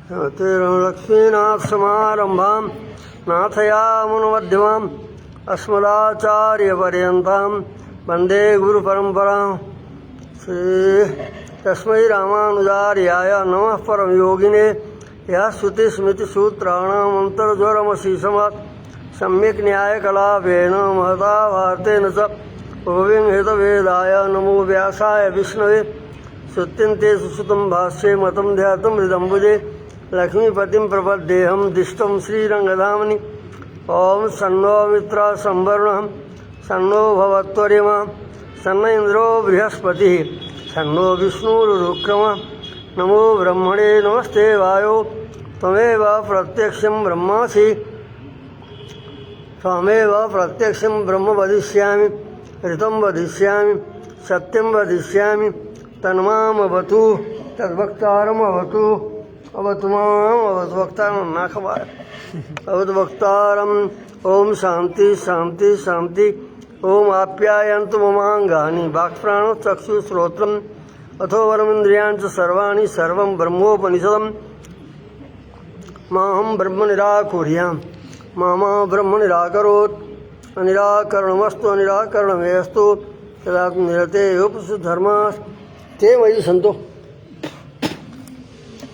लक्ष्मीनाथ समारंभां नाथयामुनमध्यमाम् अस्मदाचार्यपर्यन्तां वन्दे गुरुपरम्परां। तस्मै रामानुजार्याय नमः परमयोगिने यः श्रुतिस्मृतिसूत्राणाम् अन्तर्ज्वरमशीषमात् सम्यक् न्यायकलापेन महता वार्तेन च उपविंहितवेदाय नमो व्यासाय विष्णवे श्रुत्यन्ते सुश्रुतं भाष्ये मतं ध्यातं हृदम्बुजे लक्ष्मीपतिं प्रपद्येऽहं दिष्टं श्रीरङ्गधामनि। ओं सन्नो मित्रः संवरुणः सन्नो भवत्वरिमा सन्न इन्द्रो बृहस्पतिः सन्नो विष्णुरुक्रमः। नमो ब्रह्मणे नमस्ते वायो त्वमेव प्रत्यक्षं ब्रह्मासि त्वमेव प्रत्यक्षं ब्रह्म वदिष्यामि ऋतं वदिष्यामि सत्यं वदिष्यामि तन्मामवतु तद्वक्तारमवतु अवतु माम् अवतु वक्तारं नाखवाय अवतु वक्तारम्। ओम शांति शांति शांति। ओम आप्यायन्तु ममाङ्गानि वाक्प्राणो चक्षुश्रोत्रम् अथो वरमिन्द्रियाणि च सर्वाणि सर्वं ब्रह्मोपनिषदम्। माहं ब्रह्म निराकुर्याम् मा ब्रह्म निराकरोत्। निराकरणमस्तु निराकरणमेस्तु तदा निरते उपधर्माः ते मयि सन्तु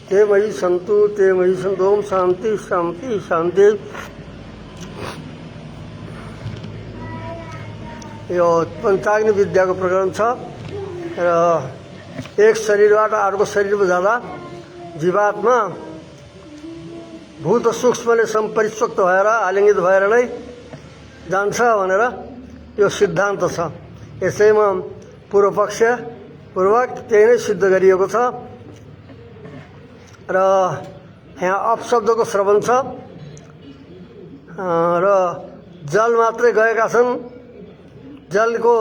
ते मयि सन्तु ते मयि सन्तु। ओम शांति शांति शांति। यो पंचाग्नि विद्या को प्रकरण छ। एक शरीरबाट अर्को शरीरमा जाँदा जीवात्मा भूत सूक्ष्मले सम्परिष्वक्त भएर आलिङ्गित भएर नै जान्छ भनेर यो सिद्धान्त छ। यसैमा पूर्व पक्ष पूर्वक त्यही नै सिद्ध गरिएको छ। र यहाँ अपशब्दको श्रवण छ र जल मात्रै गएका छन्, जलको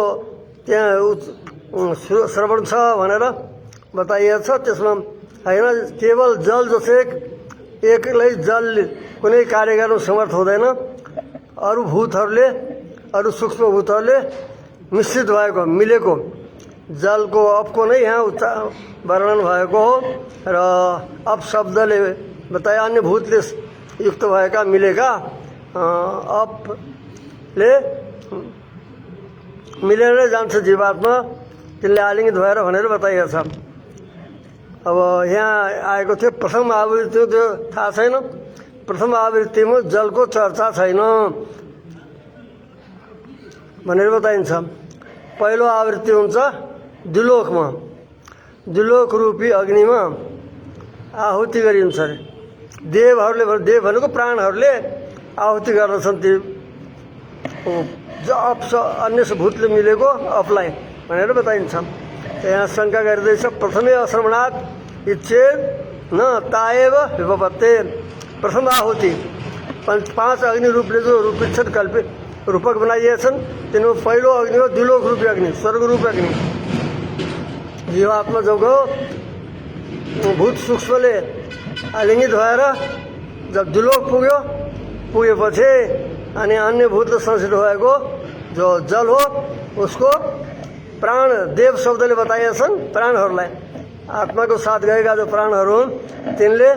त्यहाँ श्रवण छ भनेर बताइएको छ। त्यसमा होइन, केवल जल जसो एक्लै जल कुनै कार्य गर्न समर्थ हुँदैन। अरू भूतहरूले अरू सूक्ष्म भूतहरूले मिश्रित भएको मिलेको जलको अपको नै यहाँ वर्णन भएको हो। र अप शब्दले बताए अन्य भूतले युक्त भएका मिलेका अपले मिलेर जान्छ जीवात्मा, त्यसले आलिङ्गित भएर भनेर बताइएको छ। अब यहाँ आएको थियो प्रथम आवृत्ति, त्यो थाहा छैन। प्रथम आवृत्तिमा जलको चर्चा छैन भनेर बताइन्छ। पहिलो आवृत्ति हुन्छ द्युलोकमा, द्युलोक रूपी अग्निमा आहुति गरिन्छ अरे। देवहरूले, देव भनेको प्राणहरूले आहुति गर्दछन् ती अन्य भूतले मिलेको अपलाई भनेर बताइन्छ। यहाँ शङ्का गरिँदैछ। प्रथमे अश्रवणात् इच्छेद न ताएव विपपत्ते। प्रथम आहुति पाँच अग्नि रूपले जो रूपिक्षण कल्पित रूपक बनाइएछन् तिनीमा पहिलो अग्नि हो द्युलोक रूपी अग्नि, स्वर्ग रूपी अग्नि। जीवात्मा जब भूत सूक्ष्मले आलिङ्गित भएर जब द्युलोक पुगेपछि अनि अन्य भूतले संसित भएको जो जल हो उसको प्राण देव शब्दले बताइएछन्। प्राणहरूलाई आत्माको साथ गएका जो प्राणहरू हुन् तिनले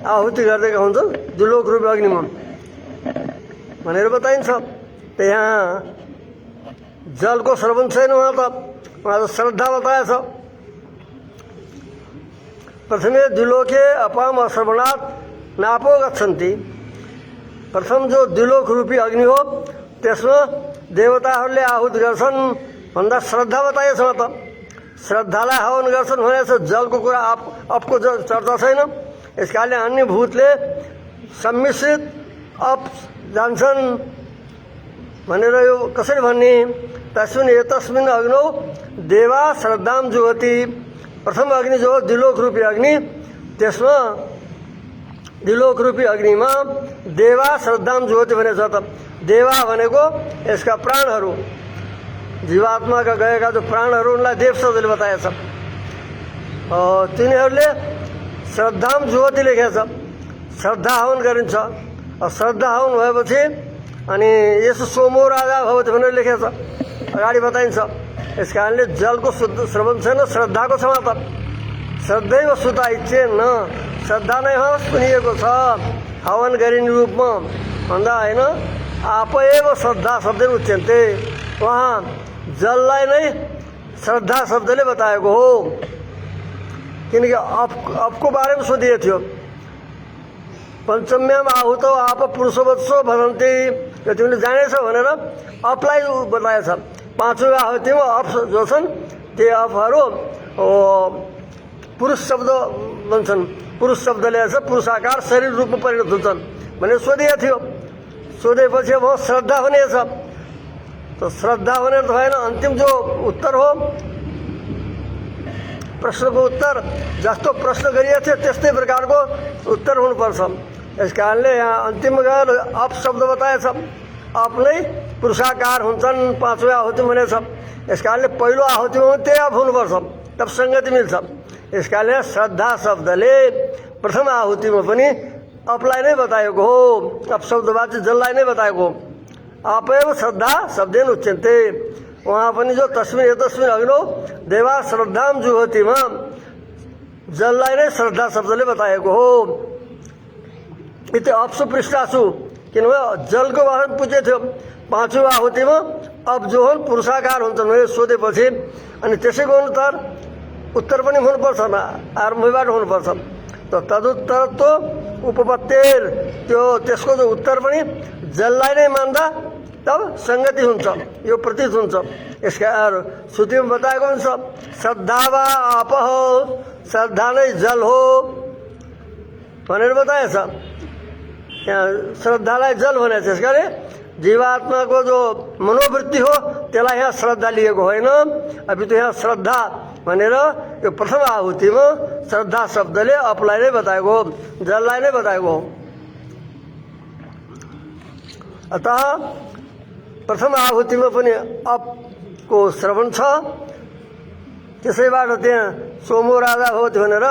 आहुति गरिदिएका हुन्छन् द्युलोक रूपी अग्निमा भनेर बताइन्छ। त्यहाँ जलको श्रवण छैन, उहाँ त श्रद्धा बताएछ। प्रथमे द्युलोके अपाम अश्रवणात् नापो गच्छन्ति। प्रथम जो द्युलोक रूपी अग्नि हो त्यसमा देवताहरूले आहुति गर्छन् भन्दा श्रद्धा बताइएछ। त श्रद्धालाई हवन गर्छन् भनेछ। जलको कुरा अपको चर्चा छैन। यसकारणले अन्य भूतले सम्मिश्रित अप जान्छन् भनेर यो कसरी भन्ने? तस्मिन् एतस्मिन् अग्नौ देवा श्रद्धां जुहति। प्रथम अग्नि जो द्युलोक रूपी अग्नि, त्यसमा द्युलोक रूपी अग्निमा देवा श्रद्धां जुहति भनेछ। त देवा भनेको यसका प्राणहरू, जीवात्माका गएका जो प्राणहरू उनलाई देव शब्दले बताएछ। तिनीहरूले श्रद्धां जुहति लेखेको छ। श्रद्धा हवन गरिन्छ। श्रद्धा हवन भएपछि अनि यसो सोमो राजा भवति भनेर लेखेको छ, अगाडि बताइन्छ। यस कारणले जलको शुद्ध श्रवण छैन, श्रद्धाको छ मात्र। श्रद्धैव सुता इच्छे न श्रद्धा नै सुनिएको छ हवन गरिने रूपमा भन्दा होइन आपएव श्रद्धा शब्दले उच्यन्ते। वहाँ जललाई नै श्रद्धा शब्दले बताएको हो, किनकि अपको बारेमा सोधिएको थियो। पञ्चम्याम आहुतो आप पुरुषवत्सो भदन्ति, यो तिमीले जानेछौ भनेर अपलाई बताएछ। पाँचौँ आहुतिमा अप जो छन् त्यो अपहरू पुरुष शब्द बन्छन्। पुरुष शब्दले पुरुषाकार शरीर रूपमा परिणत हुन्छन् भनेर सोधिएको थियो। सोधेपछि अब श्रद्धा हुनेछ। त श्रद्धा हुने त होइन, अन्तिम जो उत्तर हो प्रश्नको उत्तर जस्तो प्रश्न गरिएको थियो त्यस्तै प्रकारको उत्तर हुनुपर्छ। यस कारणले यहाँ अन्तिममा गएर अप शब्द बताएछ। अप नै पुरुषाकार हुन्छन्, पाँचौँ आहुति हुनेछ। यस कारणले पहिलो आहुतिमा त्यही अप हुनुपर्छ, तब सङ्गति मिल्छ। यस कारणले श्रद्धा शब्दले प्रथम आहुतिमा पनि अपलाई नै बताएको हो, अप शब्दबाट जललाई नै बताएको हो। आपएव श्रद्धा शब्देन उच्यन्ते। वहाँ पनि जो तस्मिन यतस्मिन अग्नौ देवा श्रद्धाम जुहोतिमा जललाई नै श्रद्धा शब्दले बताएको हो। इति अपसु पृष्ठासु, किनभने जलको बारेमा पुछेको थियो। पाँचौँ आहुतिमा अप जो हुन् पुरुषाकार हुन्छन् भनेर सोधेपछि अनि त्यसैको अनुसार उत्तर पनि हुनुपर्छ, आरम्भबाट हुनुपर्छ। त तदुत्तर त उपपत्तेर, त्यसको जो उत्तर पनि जललाई नै मान्दा तब सङ्गति हुन्छ, यो प्रतीत हुन्छ। यसका श्रुतिमा बताएको हुन्छ श्रद्धा वा आप हो, श्रद्धा नै जल हो भनेर बताएछ। यहाँ श्रद्धालाई जल भनेछ। यस कारण जीवात्माको जो मनोवृत्ति हो त्यसलाई यहाँ श्रद्धा लिएको होइन, अभी तो यहाँ श्रद्धा भनेर यो प्रथम आहुतिमा श्रद्धा शब्दले अपलाई नै बताएको हो, जललाई नै बताएको हो। अतः प्रथम आहुतिमा पनि अपको श्रवण छ। त्यसैबाट त्यहाँ सोमो राजा हो भनेर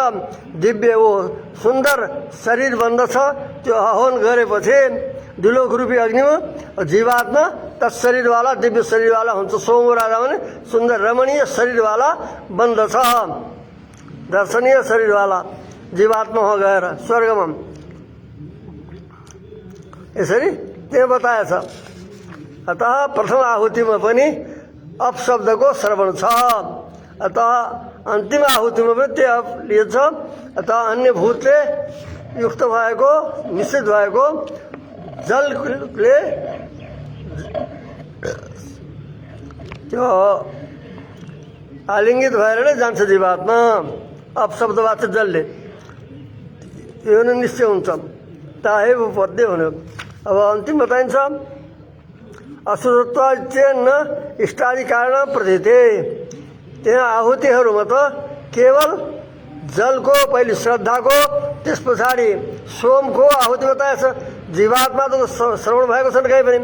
दिव्य वो सुन्दर शरीर बन्दछ। त्यो हवन गरेपछि दुलोक रूपी अग्निमा जीवात्मा तत्शरीरवाला दिव्य शरीरवाला हुन्छ। सोमो राजा भने सुन्दर रमणीय शरीरवाला बन्दछ, दर्शनीय शरीरवाला जीवात्मा हो गएर स्वर्गमा। यसरी त्यहाँ बताएछ। अतः प्रथम आहुतिमा पनि अप शब्दको श्रवण छ। अतः अन्तिम आहुतिमा पनि त्यो अप लिएछ। अतः अन्य भूतले युक्त भएको मिश्रित भएको जलले त्यो आलिङ्गित भएर नै जान्छ जीवात्मा। अप शब्दबाट जलले यो नै निश्चय हुन्छ, ताहे उपपद्य हुने। अब अन्तिम बताइन्छ अशुद्धत्वाच्चेन्न इष्टादि कारण प्रतीते। त्यहाँ आहुतिहरूमा त केवल जलको पहिले श्रद्धाको त्यस पछाडि सोमको आहुति बताएछ। जीवात्मा त श्रवण भएको छैन, कहीँ पनि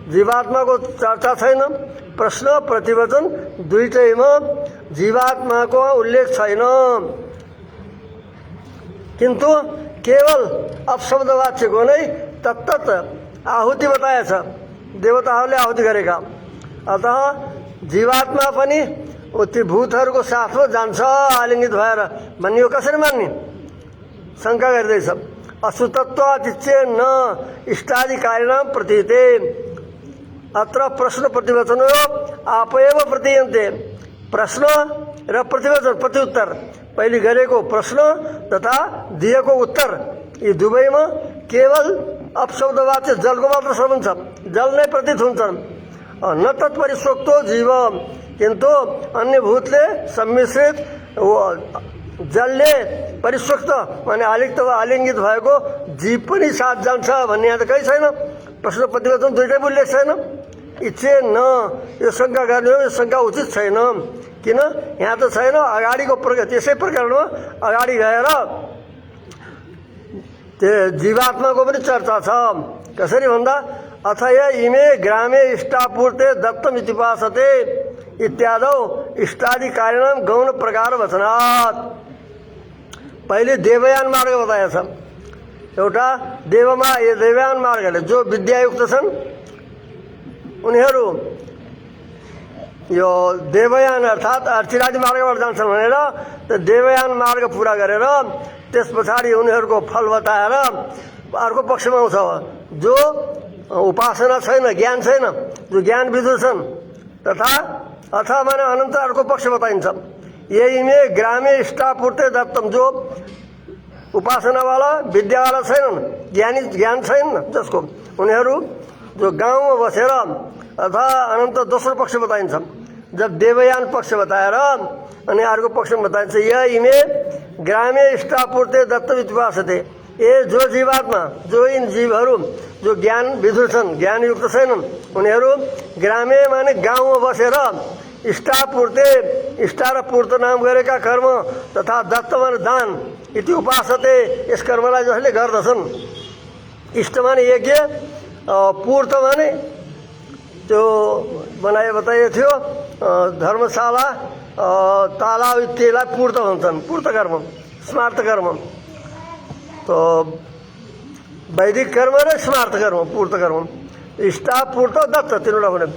जीवात्माको चर्चा छैन। प्रश्न प्रतिवचन दुईटैमा जीवात्माको उल्लेख छैन, किन्तु केवल अपशब्दवाच्यको नै तत्त आहुति बताएछ, देवताहरूले आहुति गरेका। अतः जीवात्मा पनि ती भूतहरूको साथमा जान्छ आलिङ्गित भएर भन्ने हो। कसरी मान्ने शङ्का गर्दैछ। अशुद्धत्वाच्चे न इष्टादि कारिणाम प्रतीते। अत्र प्रश्न प्रतिवचन आपएव प्रतीयन्ते। प्रश्न र प्रतिवचन प्रत्युत्तर, पहिले गरेको प्रश्न तथा दिएको उत्तर, यी दुवैमा केवल अपशब्दवाच्य जलको मात्र श्रवण छ। जल नै प्रतीत हुन्छन्। न तत्परिशोक्तो जीव, किन्तु अन्य भूतले सम्मिश्रित जलले परिशोक्त माने आलिङ्गित भएको जीव पनि साथ जान्छ भन्ने यहाँ त कहीँ छैन। प्रश्न प्रतिवचन दुईटै उल्लेख छैन। इच्छे न, यो शङ्का गर्ने हो, यो शङ्का उचित छैन। किन यहाँ त छैन। अगाडिको त्यसै प्रकरणमा अगाडि गएर त्यो जीवात्माको पनि चर्चा छ। कसरी भन्दा अथय इमे ग्रामे इष्टापूर्ते दत्तम इतिपासते इत्यादौ इष्टादि कारिणाम गौण प्रकार वचनात्। पहिले देवयान मार्ग बताएछ। एउटा देवयान मार्गले जो विद्यायुक्त छन् उनीहरू यो देवयान अर्थात् अर्चिरादि मार्गबाट जान्छन् भनेर त्यो देवयान मार्ग पुरा गरेर त्यस पछाडि उनीहरूको फल बताएर अर्को पक्षमा आउँछ जो उपासना छैन, ज्ञान छैन, जो ज्ञान विदुर छन् तथा अथवा माने अनन्त अर्को पक्ष बताइन्छ। यही में ग्रामे इष्टापूर्ते दत्तम, जो उपासनावाला विद्यावाला छैनन्, ज्ञान छैन जसको, उनीहरू जो गाउँमा बसेर अथवा अनन्त दोस्रो पक्ष बताइन्छ। जब देवयान पक्ष बताएर अनि अर्को पक्ष बताइन्छ यही में ग्रामे इष्टापूर्ते दत्तम उपासते, ये जो जीवात्मा, जो इन जीवहरू जो ज्ञान विधुर छन्, ज्ञानयुक्त छैनन्, उनीहरू ग्रामे माने गाउँमा बसेर इष्टापूर्ते, इष्टा र पूर्त नाम गरेका कर्म तथा दत्त माने दान इति उपासते, यस कर्मलाई जसले गर्दछन्। इष्ट माने यज्ञ, पूर्त माने त्यो बताइएको थियो धर्मशाला, तालाब इत्यादिलाई पूर्त भन्छन्, पूर्त कर्म, स्मार्त कर्म। तो वैदिक कर्म र स्मार्त कर्म, पूर्त कर्म, इष्टा पूर्त दत्त तीनवटा भने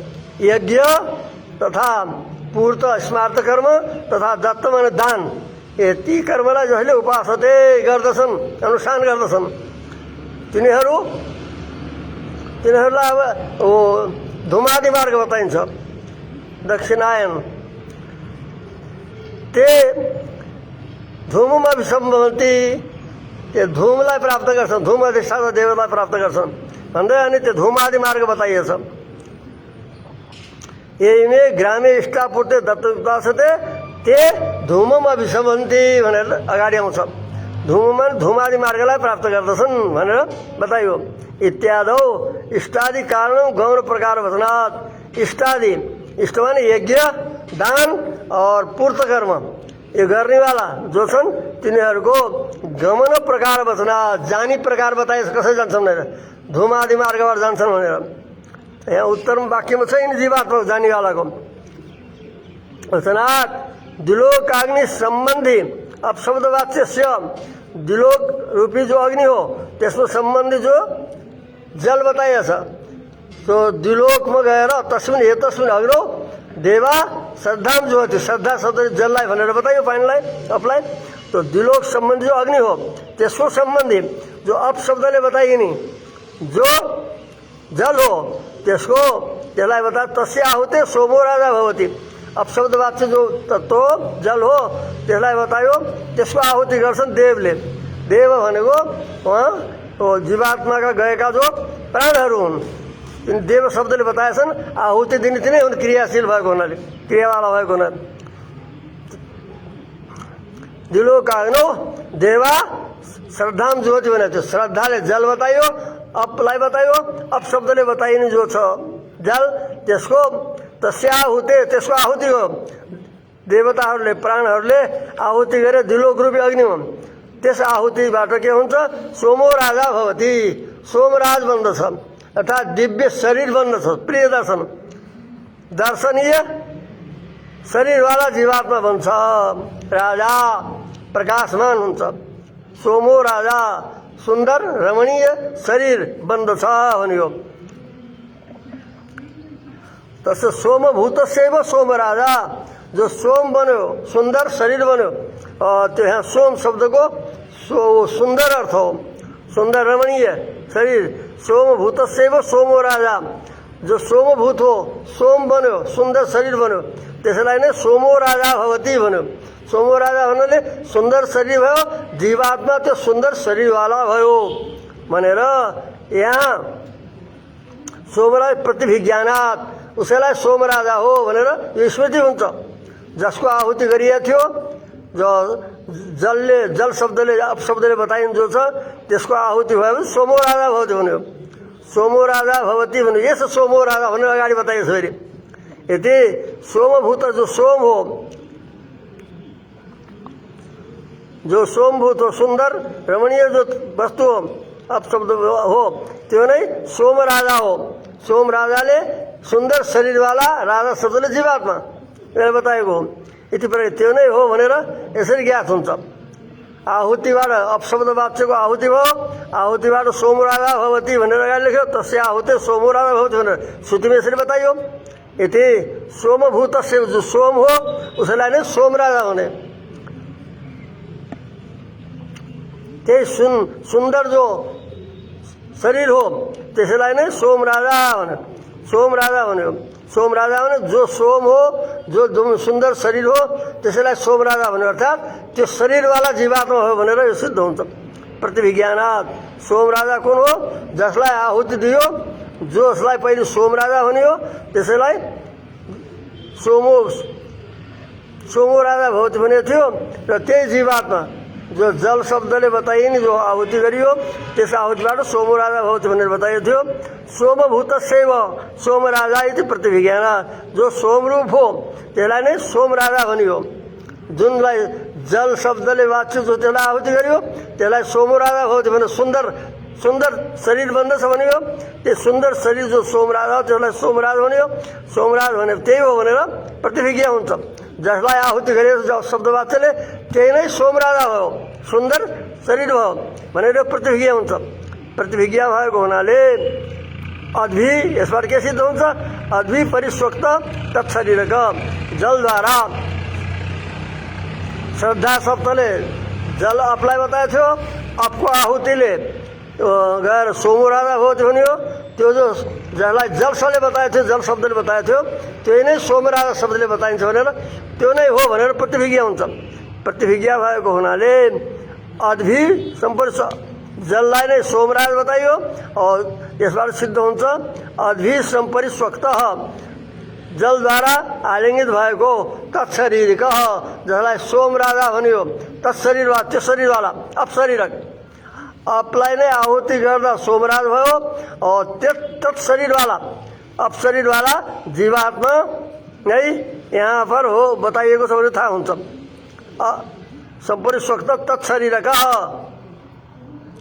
यज्ञ तथा पूर्त स्मार्त कर्म तथा दत्त माने दान, यति कर्मलाई जसले उपासते गर्दछन्, अनुष्ठान गर्दछन्, तिनीहरूलाई अब धुमादि मार्ग बताइन्छ। दक्षिणायन ते धूममा विसम्भवन्ति, त्यो धूमलाई प्राप्त गर्छन्, धूम अधिष्ठाता देवलाई प्राप्त गर्छन् भन्दै अनि त्यो धूमादि मार्ग बताइएछ। यही में ग्रामे इष्टापूर्ते दत्त उपासते ते धूममा विसम्भवन्ति भनेर अगाडि आउँछ। धूममा धूमादि मार्गलाई प्राप्त गर्दछन् भनेर बताइयो। इत्यादौ इष्टादि कारण गौण प्रकार वचनात्, इष्टादि, इष्ट माने यज्ञ, दान और पूर्त कर्म, यो गर्नेवाला जो छन् तिनीहरूको गमन प्रकार वचना, जानी प्रकार बताइस, कसरी जान्छन् भनेर, धूमादि मार्गबाट जान्छन् भनेर। यहाँ उत्तरमा वाक्यमा छ यिनी जीवात्मा जानेवालाको वचनात् दिलोकाग्नि सम्बन्धी अपशब्द वाच्यस्य, दिलोक रूपी जो अग्नि हो त्यसको सम्बन्धी जो जल बताइएछ। तो दिलोकमा गएर तस्मिन हे तस्मिन अग्नो देवा श्रद्धाम ज्योति, श्रद्धा शब्द जललाई भनेर बताइयो, पानीलाई, अपलाई। तो दिलोक सम्बन्धी जो अग्नि हो त्यसको सम्बन्धी जो अप शब्दले बताइने जो जल हो त्यसलाई बताए तस्य आहुते सोमो राजा भवति। अपशब्द वाच्य जो तत्व जल हो त्यसलाई बतायो, त्यसको आहुति गर्छन् देवले। देव भनेको उहाँ जीवात्माका गएका जो प्राणहरू हुन्, देव शब्दले बताएछन्। आहुति दिने तिनै हुन्, क्रियाशील भएको हुनाले, क्रियावाला भएको हुनाले। दिलोकाग्नो देवा श्रद्धाम ज्योति भनेको थियो, श्रद्धाले जल बताइयो, अपलाई बताइयो, अप शब्दले बताइने जो छ जल त्यसको तस्य आहुते, त्यसको आहुति हो। देवताहरूले, प्राणहरूले आहुति गरे दिलोक रूपी अग्निमा, त्यस आहुतिबाट के हुन्छ, सोमो राजा भवति, सोमराज बन्दछ, अर्थात् दिव्य शरीर बन्दछ, प्रिय दर्शन, दर्शनीय शरीरवाला जीवात्मा बन्छ, राजा प्रकाशमान हुन्छ। सोमो राजा, सुन्दर रमणीय शरीर बन्दछ भनियो। तस्य सोमभूतस्यैव सोम राजा, जो सोम बन्यो, सुन्दर शरीर बन्यो, त्यो यहाँ सोम शब्दको सुन्दर अर्थ हो, सुन्दर रमणीय शरीर। सोमभूतस्यैव सोमो राजा, जो सोमभूत हो, सोम बन्यो, सुन्दर शरीर बन्यो, त्यसलाई नै सोमो राजा भवति भन्यो। सोमो राजा भन्नाले सुन्दर शरीर भयो, जीवात्मा त्यो सुन्दर शरीरवाला भयो भनेर यहाँ सोमलाई प्रतिभिज्ञानात्, उसैलाई सोम राजा हो भनेर यो स्मृति हुन्छ। जसको आहुति गरिएको थियो, जो जलले, जल शब्दले, अपशब्दले बताइन् जो छ त्यसको आहुति भयो भने सोमो राजा भवति भन्यो। सोमो राजा भवति भन्यो, यस सोमो राजा भनेर अगाडि बताइएको छ। फेरि यति सोमभूत जो सोम हो, जो सोमभूत हो, सुन्दर रमणीय जो वस्तु हो, अपशब्द हो, त्यो नै सोम राजा हो। सोम राजाले सुन्दर शरीरवाला, राजा शब्दले जीवात्मा बताएको हो। यति प्रकार त्यो नै हो भनेर यसरी ज्ञात हुन्छ। आहुतिबाट अपशब्द वाच्यको आहुति भयो, आहुतिबाट सोम राजा भवति भनेर अगाडि लेख्यो, तस्य आहुति सोमो राजा भवति भनेर श्रुतिमा यसरी बताइयो। इति सोमभूत से जो सोम हो उसलाई नै सोम राजा भने। त्यही सुन्दर जो शरीर हो त्यसलाई नै सोम राजा भने। सोम राजा भन्यो। सोम राजा भने जो सोम हो, जो सुन्दर शरीर हो त्यसैलाई सोम राजा भन्यो। अर्थात् त्यो शरीरवाला जीवात्मा हो भनेर यो सिद्ध हुन्छ प्रतिविज्ञानात्। सोम राजा कुन हो? जसलाई आहुति दियो, जसलाई पहिले सोम राजा भनियो त्यसैलाई सोमो राजा भवति भनेको थियो। र त्यही जीवात्मा जो जल शब्दले बताइने जो आहुति गरियो त्यस आहुतिबाट सोमो राजा भवति भनेर बताइएको थियो। सोमभूतस्यैव सोम राजा इति प्रतिविज्ञानात्। जो सोमरूप हो त्यसलाई नै सोम राजा भनियो। जुनलाई जल शब्दले वाच्य जो त्यसलाई आहुति गरियो त्यसलाई सोमो राजा भवति भनेर सुन्दर शरीर बन्दछ भनियो। त्यो सुन्दर शरीर जो सोम राजा हो त्यसलाई सोमराज भनियो। सोमराज भने त्यही हो भनेर प्रतिविज्ञा हुन्छ। जसलाई आहुति गरेको शब्द वाच्यले त्यही नै सोम राजा भयो, सुन्दर शरीर भयो भनेर प्रतिविज्ञा हुन्छ। प्रतिविज्ञा भएको हुनाले अद्भि यसबाट के सिद्ध हुन्छ? अद्भि परिस्वक्त तत्शरीरक जलद्वारा श्रद्धा शब्दले जल अपलाई बताएको थियो। अपको आहुतिले गएर सोमो राजा भवति भन्यो। त्यो जो जसलाई जल शब्दले बताएको थियो, जल शब्दले बताएको थियो त्यही नै सोम राजा शब्दले बताइन्छ भनेर त्यो नै हो भनेर प्रतिविज्ञा हुन्छ। प्रतिविज्ञा भएको हुनाले अद्भि सम्पर्क जललाई नै सोमराज बताइयो। यसबाट सिद्ध हुन्छ अद्भि सम्परिस्वक्त जलद्वारा आलिङ्गित भएको तत्शरीरक जसलाई सोम राजा भनियो। तत्शरीरवाला त्यो शरीरवाला अपशरीरक अपलाई नै आहुति गर्दा सोमराज भयो। तत्शरीरवाला अपशरीरवाला जीवात्मा नै यहाँ पर हो बताइएको छ भने थाहा हुन्छ। सम्परिस्वक्त तत्शरीरक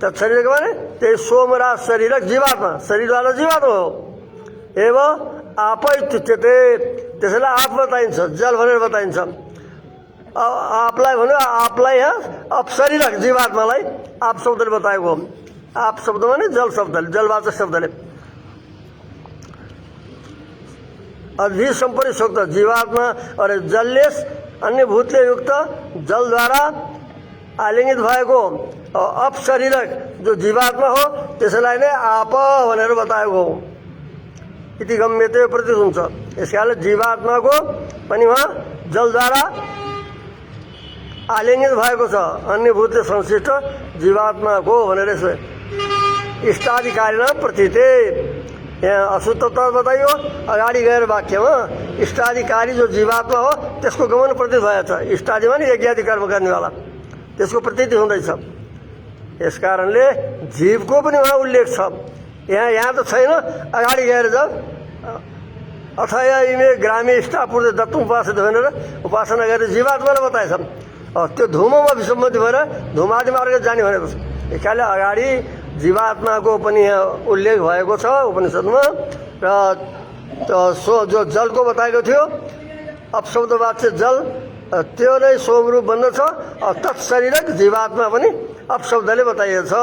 तत्शरीरक भने त्यही सोमराज शरीरक जीवात्मा शरीरवाला जीवात्मा हो। एवं आपै तुच्यते त्यसैलाई आप बताइन्छ, जल भनेर बताइन्छ। आपलाई भन्यो आपलाई अपशरीरक जीवात्मालाई आप शब्दले बताएको हो। आप शब्द भने जल शब्दले, जलवाचक शब्दले। अद्भि सम्परिस्वक्त जीवात्मा अरे जललेस अन्य भूतले युक्त जलद्वारा आलिङ्गित भएको अपशरीरक जो जीवात्मा हो त्यसैलाई नै आप भनेर बताएको हो। इति गम्यते प्रतीत हुन्छ। यस कारणले जीवात्माको पनि उहाँ जलद्वारा आलिङ्गित भएको छ। अन्य भूतले संश्लिष्ट जीवात्माको भनेर इष्टाधिकारिण प्रतीते यहाँ अशुद्धता बताइयो। अगाडि गएर वाक्यमा इष्टाधिकारी जो जीवात्मा हो त्यसको गमन प्रतीत भएको छ। इष्टादि भने यज्ञादि कर्म गर्नेवाला त्यसको प्रतीति हुँदैछ। यस कारणले जीवको पनि उहाँ उल्लेख छ। यहाँ त छैन। अगाडि गएर जाऊ अथवा इमे ग्रामी इष्टापूर्ति दत्तुम उपासित भनेर उपासना गरेर जीवात्मालाई बताएछ। त्यो धुमोमा विसम्मति भएर धुमादि मार्ग जाने भनेको छ। यस कारणले अगाडि जीवात्माको पनि यहाँ उल्लेख भएको छ उपनिषदमा। र जो जलको बताएको थियो अपशब्दवाच्य जल त्यो नै सोमरूप बन्दछ। तत्शरीरक जीवात्मा पनि अपशब्दले बताइएको छ।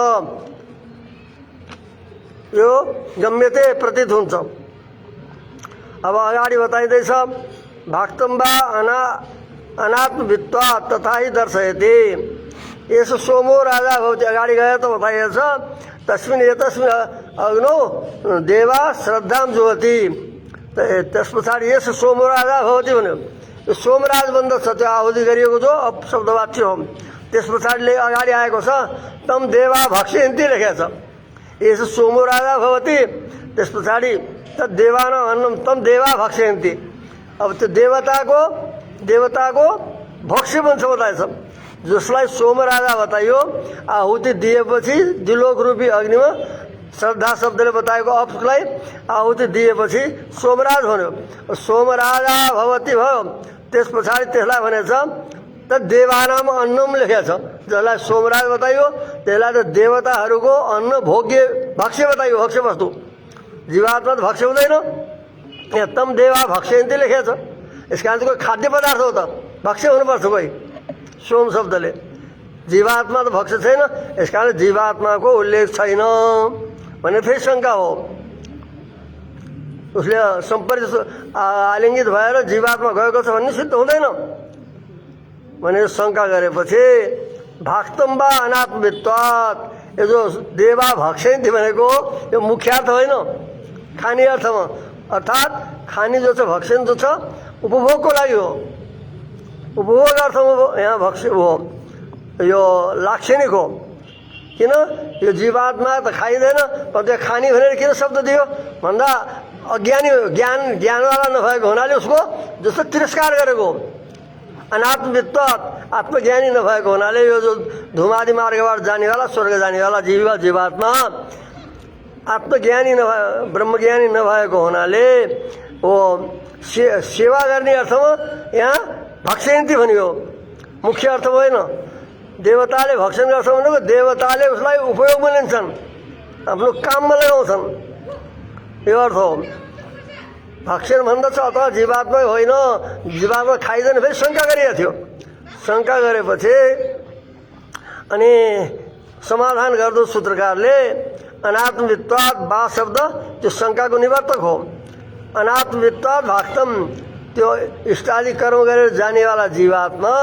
यो गम्यते प्रतीत हुन्छ। अब अगाडि बताइँदैछ भाक्तम्बा अनात्मवित्वा तथा ही दर्शयति। यसो सोमो राजा भवति अगाडि गएर त बताइएको छ। तस्मिन् एतस्मिन् अग्नौ देवा श्रद्धां जुहति। त्यस पछाडि यसो सोमो राजा भवति भन्यो। यो सोमराज बन्दछ त्यो आहुति गरिएको जो अपशब्दवाच्य हो। त्यस पछाडि अगाडि आएको छ तम देवा भक्ष्यन्ति लेखेको छ। यसो सोमो राजा भवति त्यस पछाडि तद्देवान अन्नम तम देवा भक्ष्यन्ति। अब त्यो देवताको भक्ष्य बन्छ बताएछ। जसलाई सोम राजा बताइयो आहुति दिएपछि द्विलोक रूपी अग्निमा श्रद्धा शब्दले बताएको अपलाई आहुति दिएपछि सोमराज भन्यो। सोमराजा भवति भयो। त्यस पछाडि त्यसलाई भनेछ त देवानाम अन्नम लेखेको छ। जसलाई सोमराज बताइयो त्यसलाई त देवताहरूको अन्न भोग्य भक्ष्य बताइयो। भक्ष्य वस्तु जीवात्मा त भक्ष्य हुँदैन। यहाँ तम देवा भक्ष्यन्ति लेखेको छ। यस कारण चाहिँ कोही खाद्य पदार्थ हो त भक्ष्य हुनुपर्छ कोही सोम शब्दले। जीवात्मा त भक्ष्य छैन। यस कारण जीवात्माको उल्लेख छैन भन्ने फेरि शङ्का हो। उसले सम्परित आलिङ्गित भएर जीवात्मा गएको छ भन्ने सिद्ध हुँदैन भनेर शङ्का गरेपछि भाक्तम वा अनात्मवित्वात्, यो जो देवा भक्षयन्ति भनेको यो मुख्यार्थ होइन, खाने अर्थमा, अर्थात् खाने जो छ भक्षण जो छ उपभोगको लागि हो, उपभोग अर्थमा यहाँ भक्ष हो, यो लाक्षणिक हो। किन यो जीवात्मा त खाइँदैन, तर त्यो खाने भनेर किन शब्द दियो भन्दा अज्ञानी ज्ञानवाला नभएको हुनाले उसको जस्तो तिरस्कार गरेको। अनात्मवित्वात्, आत्मज्ञानी नभएको हुनाले यो जो धुमादि मार्गबाट जानेवाला स्वर्ग जानेवाला जीवात्मा आत्मज्ञानी ब्रह्मज्ञानी नभएको हुनाले वो सेवा गर्ने अर्थमा यहाँ भक्षयन्ति भनियो, मुख्य अर्थ होइन। देवताले भक्षण गर्छ भनेको देवताले उसलाई उपयोगमा लिन्छन्, आफ्नो काममा लगाउँछन्, यो अर्थ हो। भक्षण भन्दछ अथवा जीवात्मा होइन, जीवात्मा खाइँदैन, फेरि शङ्का गरिएको थियो। शङ्का गरेपछि अनि समाधान गर्दो सूत्रकारले अनात्मवित्वात् बा शब्द त्यो शङ्काको निवर्तक हो। अनात्मवित्वात् भाक्तम, त्यो इष्टादि कर्म गरेर जानेवाला जीवात्मा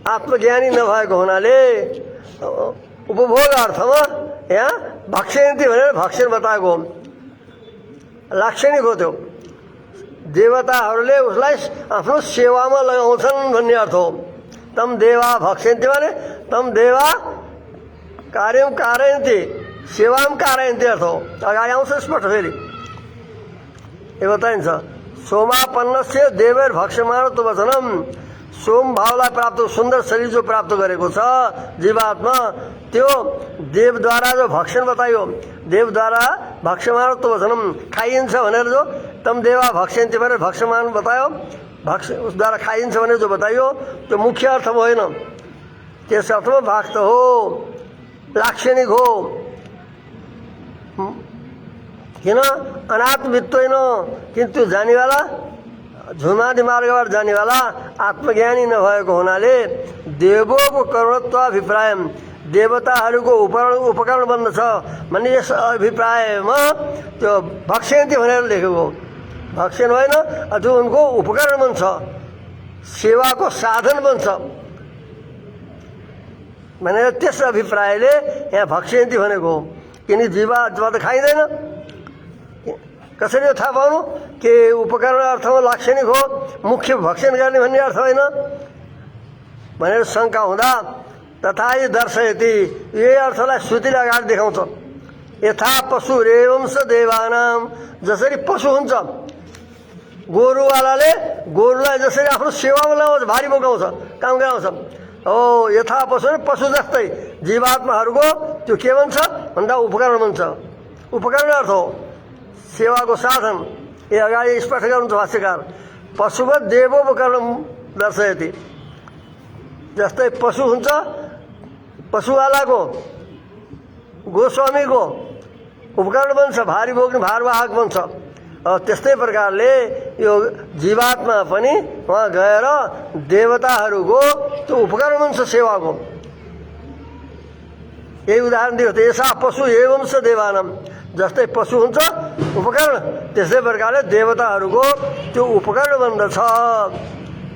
आत्मज्ञानी नभएको हुनाले उपभोग अर्थमा यहाँ भक्षयन्ति भनेर भक्षण बताएको लाक्षणिक हो। त्यो देवताहरूले उसलाई आफ्नो सेवामा लगाउँछन् भन्ने अर्थ हो। तम देवा भक्षयन्ति भने तम देवा कार्यम कारयन्ति, सेवाम कारयन्ति अर्थ हो। अगाडि आउँछ स्पष्ट फेरि यो बताइन्छ। सोमापन्नस्य देवैर भक्ष्यमाणत्व वचनम, सोम भावलाई प्राप्त सुन्दर शरीर जो प्राप्त गरेको छ जीवात्मा, त्यो देवद्वारा जो भक्षण बताइयो, देवद्वारा भक्ष्यमाणत्व वचनम, खाइन्छ भनेर जो तम देवा भक्ष्यन्ति भनेर भक्ष्यमान बतायो, उसद्वारा खाइन्छ भनेर जो बताइयो त्यो मुख्य अर्थमा होइन, त्यस अर्थमा भाक्त हो, लाक्षणिक हो। किन अनात्मवित्त होइन, किन्तु जानेवाला झुमादि मार्गबाट जानेवाला आत्मज्ञानी नभएको हुनाले देवोको करुणत्वाभिप्राय, देवताहरूको उपकरण बन्दछ भन्ने यस अभिप्रायमा त्यो भक्षयन्ति भनेर लेखेको। भक्षण होइन, अथवा उनको उपकरण बन्छ, सेवाको साधन बन्छ भनेर त्यस अभिप्रायले यहाँ भक्षयन्ति भनेको। किन जीवात्मा त खाइँदैन, कसरी थाहा पाउनु के उपकरण अर्थमा लाक्षणिक हो, मुख्य भक्षण गर्ने भन्ने अर्थ होइन भनेर शङ्का हुँदा तथाई दर्शयति, यही अर्थलाई श्रुतिले अगाडि देखाउँछ। यथा पशु रेवंश देवानाम, जसरी पशु हुन्छ, गोरुवालाले गोरुलाई जसरी आफ्नो सेवामा लगाउँछ, भारी बोकाउँछ, काम गराउँछ, हो यथा पशु पशु जस्तै जीवात्माहरूको त्यो के भन्छ भन्दा उपकरण भन्छ। उपकरण अर्थ हो सेवाको साधन। यो अगाडि स्पष्ट गर्नुहुन्छ भाष्यकार। पशुवत् देवोपकरण दर्शयति, जस्तै पशु हुन्छ, पशुवालाको गोस्वामीको उपकरण बन्छ, भारी बोक्ने भारवाहक बन्छ। त्यस्तै प्रकारले यो जीवात्मा पनि वहाँ गएर देवताहरूको त्यो उपकरण बन्छ सेवाको। यही उदाहरण दियो। यसा पशु एवंश देवानम, जस्तै पशु हुन्छ उपकरण, त्यस्तै प्रकारले देवताहरूको त्यो उपकरण बन्दछ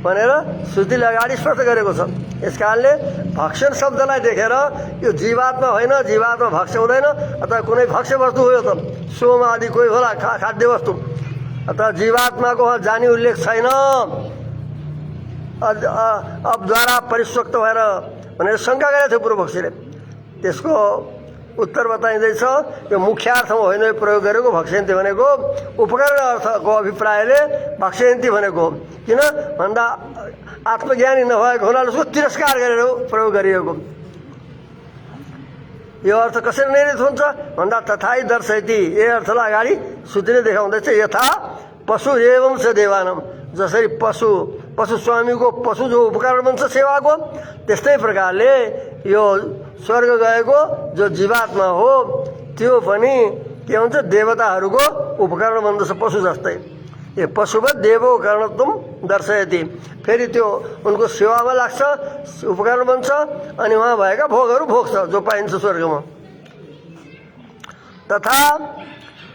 भनेर श्रुतिले अगाडि स्पष्ट गरेको छ। यस कारणले भक्षण शब्दलाई देखेर यो जीवात्मा होइन, जीवात्मा भक्ष्य हुँदैन, अथवा कुनै भक्ष्य वस्तु हो, यो त सोम आदि कोही होला खाद्य वस्तु, अथवा जीवात्माको जानी उल्लेख छैन अबद्वारा परिस्वक्त भएर भनेर शङ्का गरेको थियो पूर्व पक्षीले। त्यसको उत्तर बताइँदैछ यो मुख्य अर्थमा होइन प्रयोग गरेको भक्ष्यन्ति भनेको, उपकरण अर्थको अभिप्रायले भक्ष्यन्ति भनेको। किन भन्दा आत्मज्ञानी नभएको हुनाले उसको तिरस्कार गरेर प्रयोग गरिएको। यो अर्थ कसरी निर्णित हुन्छ भन्दा तथाई दर्शयति, यही अर्थलाई अगाडि श्रुतिले देखाउँदैछ। यथा पशु एवंश देवानम, जसरी पशु स्वामीको पशु जो उपकरण बन्छ सेवाको, त्यस्तै प्रकारले यो स्वर्ग गएको जो जीवात्मा हो त्यो पनि के हुन्छ देवताहरूको उपकरण बन्दछ पशु जस्तै। यो पशुवत् देवोपकरणत्वम दर्शयति, फेरि त्यो उनको सेवामा लाग्छ, उपकरण बन्छ, अनि उहाँ भएका भोगहरू भोग्छ जो पाइन्छ स्वर्गमा। तथा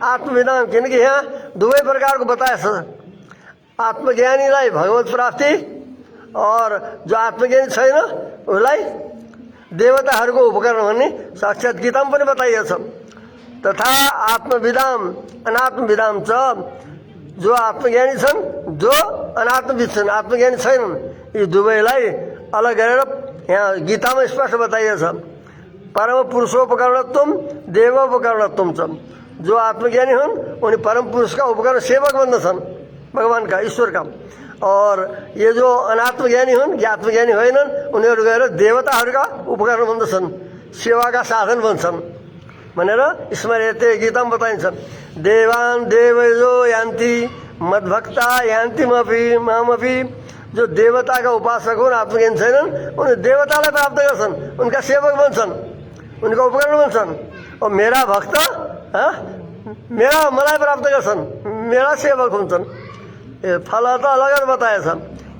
आत्मविदाम, किनकि यहाँ दुवै प्रकारको बताएछ। आत्मज्ञानीलाई भगवत प्राप्ति और जो आत्मज्ञानी छैन उसलाई देवताहरूको उपकरण भन्ने साक्षात गीतामा पनि बताइएको छ। तथा आत्मविदाम अनात्मविदाम छ, जो आत्मज्ञानी छन् जो अनात्मविद छन्, आत्मज्ञानी छैनन्, यी दुवैलाई अलग गरेर यहाँ गीतामा स्पष्ट बताइएको छ। परम पुरुषोपकरणत्वम देवोपकरणत्वम छ। जो आत्मज्ञानी हुन् उनी परम पुरुषका उपकरण सेवक बन्दछन्, भगवानका ईश्वरका। और ये जो अनात्मज्ञानी हुन्, आत्मज्ञानी होइनन्, उनीहरू गएर देवताहरूका उपकरण बन्दछन्, सेवाका साधन बन्छन् भनेर स्मर्यते गीतामा बताइन्छ। देवान देवयो यान्ति मद्भक्ता यान्तिमपि मामपि। जो देवताका उपासक हुन्, आत्मज्ञानी छैनन्, उनी देवतालाई प्राप्त गर्छन्, उनका सेवक बन्छन्, उनका उपकरण बन्छन्। और मेरा भक्त मलाई प्राप्त गर्छन्, मेरा सेवक हुन्छन्। फल त अलग बताएछ।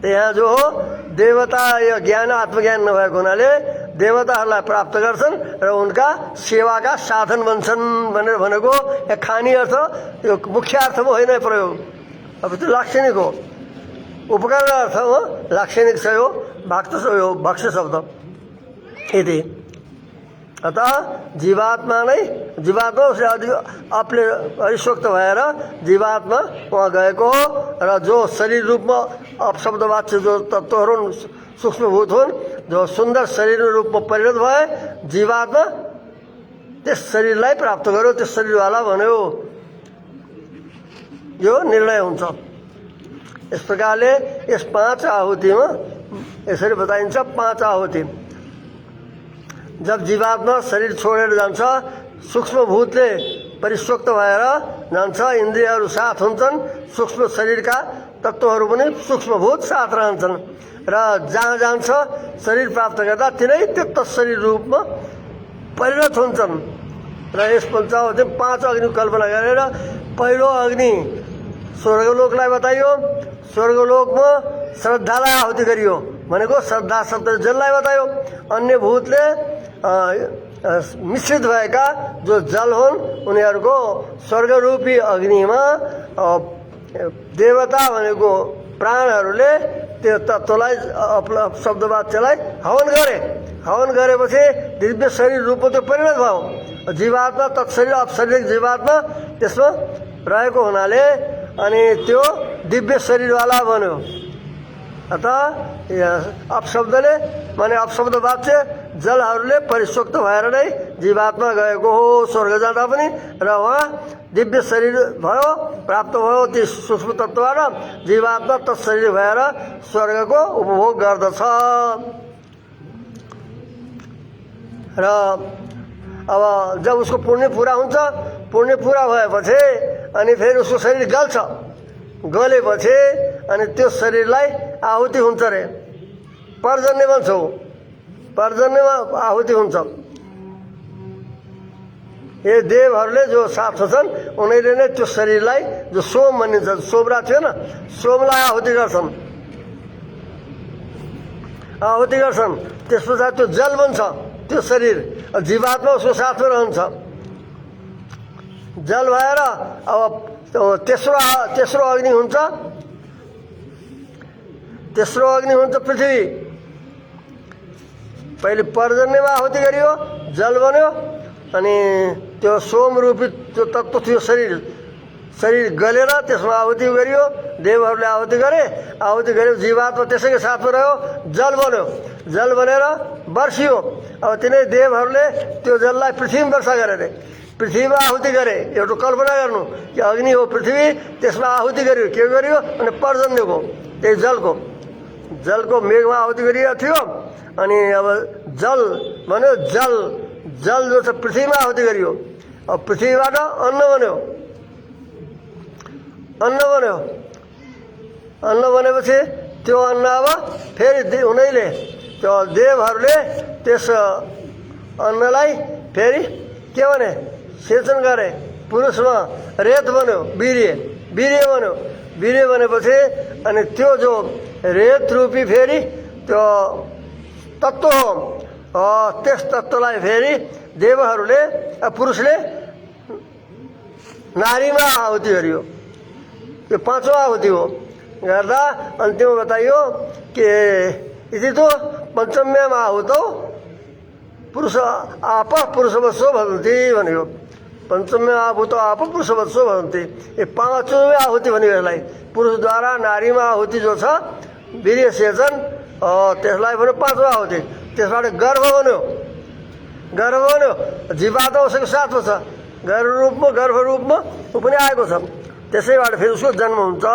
यहाँ जो हो देवता यो ज्ञान आत्मज्ञान नभएको हुनाले देवताहरूलाई प्राप्त गर्छन् र उनका सेवाका साधन बन्छन् भनेर भनेको यहाँ खानी अर्थ, यो मुख्य अर्थमा होइन प्रयोग। अब त्यो लाक्षणिक हो, उपकरण अर्थ हो, लाक्षणिक छ यो भक्त यो भक्ष्य शब्द यति। अतः जीवात्मा नै जीवात्मा उसले आफूले अरिशोक्त भएर जीवात्मा उहाँ गएको हो र जो शरीर रूपमा अपशब्दवाच्य जो तत्त्वहरू हुन्, सूक्ष्मभूत हुन्, जो सुन्दर शरीर रूपमा परिणत भए जीवात्मा त्यस शरीरलाई प्राप्त गर्यो, त्यस शरीरवाला भन्यो, यो निर्णय हुन्छ। यस प्रकारले यस 5 आहुतिमा यसरी बताइन्छ। 5 आहुति जब जीवात्मा शरीर छोडेर जान्छ, सूक्ष्मभूतले परिशोक्त भएर जान्छ, इन्द्रियहरू साथ हुन्छन्, सूक्ष्म शरीरका तत्त्वहरू पनि सूक्ष्मभूत साथ रहन्छन् र जहाँ जान्छ शरीर प्राप्त गर्दा तिनै त्यो शरीर रूपमा परिणत हुन्छन्। र यस पञ्चावतीमा 5 अग्निको कल्पना गरेर पहिलो अग्नि स्वर्गलोकलाई बताइयो। स्वर्गलोकमा श्रद्धालाई आहुति गरियो भनेको श्रद्धा शब्द जललाई बतायो। अन्य भूतले मिश्रित भएका जो जल हुन् उनीहरूको स्वर्गरूपी अग्निमा देवता भनेको प्राणहरूले त्यो तत्त्वलाई शब्दवाच्यलाई हवन गरे। हवन गरेपछि दिव्य शरीर रूपमा त्यो परिणत भयो। जीवात्मा तत्शरीर अपशरीर जीवात्मा त्यसमा रहेको हुनाले अनि त्यो दिव्य शरीरवाला बन्यो। अतः अपशब्दले माने अपशब्द वाच्य जलहरूले परिशोक्त भएर नै जीवात्मा गएको हो स्वर्ग जाँदा पनि, र उहाँ दिव्य शरीर भयो, प्राप्त भयो ती सूक्ष्म तत्त्वबाट। जीवात्मा तत्शरीर भएर स्वर्गको उपभोग गर्दछ। र अब जब उसको पुण्य पुरा हुन्छ, पुण्य पुरा भएपछि अनि फेरि उसको शरीर गल्छ। गलेपछि अनि त्यो शरीरलाई आहुति हुन्छ रे, पर्जन्य भन्छ। पर्जन्यमा आहुति हुन्छ। ये देवहरूले जो साथ छन् उनीहरूले नै त्यो शरीरलाई जो सोम भनिन्छ, सोमरा थियो न, सोमलाई आहुति गर्छन्। आहुति गर्छन् त्यस पछाडि त्यो जल बन्छ त्यो शरीर। जीवात्मा उसको साथमा रहन्छ। जल भएर अब तेस्रो अग्नि हुन्छ। तेस्रो अग्नि हुन्छ पृथ्वी। पहिले पर्जन्यमा आहुति गरियो, जल बन्यो, अनि त्यो सोमरूपी जो तत्त्व थियो शरीर गलेर त्यसमा आहुति गरियो। देवहरूले आहुति गरे। आहुति गरे जीवात्मा त्यसैको साथमा रह्यो, जल बन्यो। जल बनेर वर्षियो। अब तिनै देवहरूले त्यो जललाई पृथ्वीमा वर्षा गरे रे, पृथ्वीमा आहुति गरे। एउटा कल्पना गर्नु कि अग्नि हो पृथ्वी, त्यसमा आहुति गरियो। के गरियो अनि पर्जन्यको त्यही जलको मेघमा आहुति गरिएको थियो। अनि अब जल भन्यो, जल जो छ पृथ्वीमा आहुति गरियो। अब पृथ्वीबाट अन्न बन्यो। अन्न बनेपछि त्यो अन्न अब फेरि उनीले त्यो देवहरूले त्यस अन्नलाई फेरि के भने सेचन गरे। पुरुषमा रेत बन्यो, वीर्य बन्यो। वीर्य बनेपछि अनि त्यो जो रेत रूपी फेरि त्यो तत्त्व हो, त्यस तत्त्वलाई फेरि देवहरूले पुरुषले नारीमा आहुति गरियो। यो पाँचौँ आहुति हो गर्दा अन्तिममा बताइयो कि यदि तो पञ्चम्यामा आहुतौ पुरुष आप पुरुषवत्सो भवन्ति भन्यो। पञ्चम्य आहुतो आप पुरुषवत्सो भवन्ति। यो पाँचौँ आहुति भनेको यसलाई पुरुषद्वारा नारीमा आहुति जो छ वीर्य सेचन त्यसलाई भन्यो पाँचौँ आहुति। त्यसबाट गर्भ बन्यो। गर्भ बन्यो जीवात्मा उसको साथमा छ। गर्भ रूपमा ऊ पनि आएको छ। त्यसैबाट फेरि उसको जन्म हुन्छ।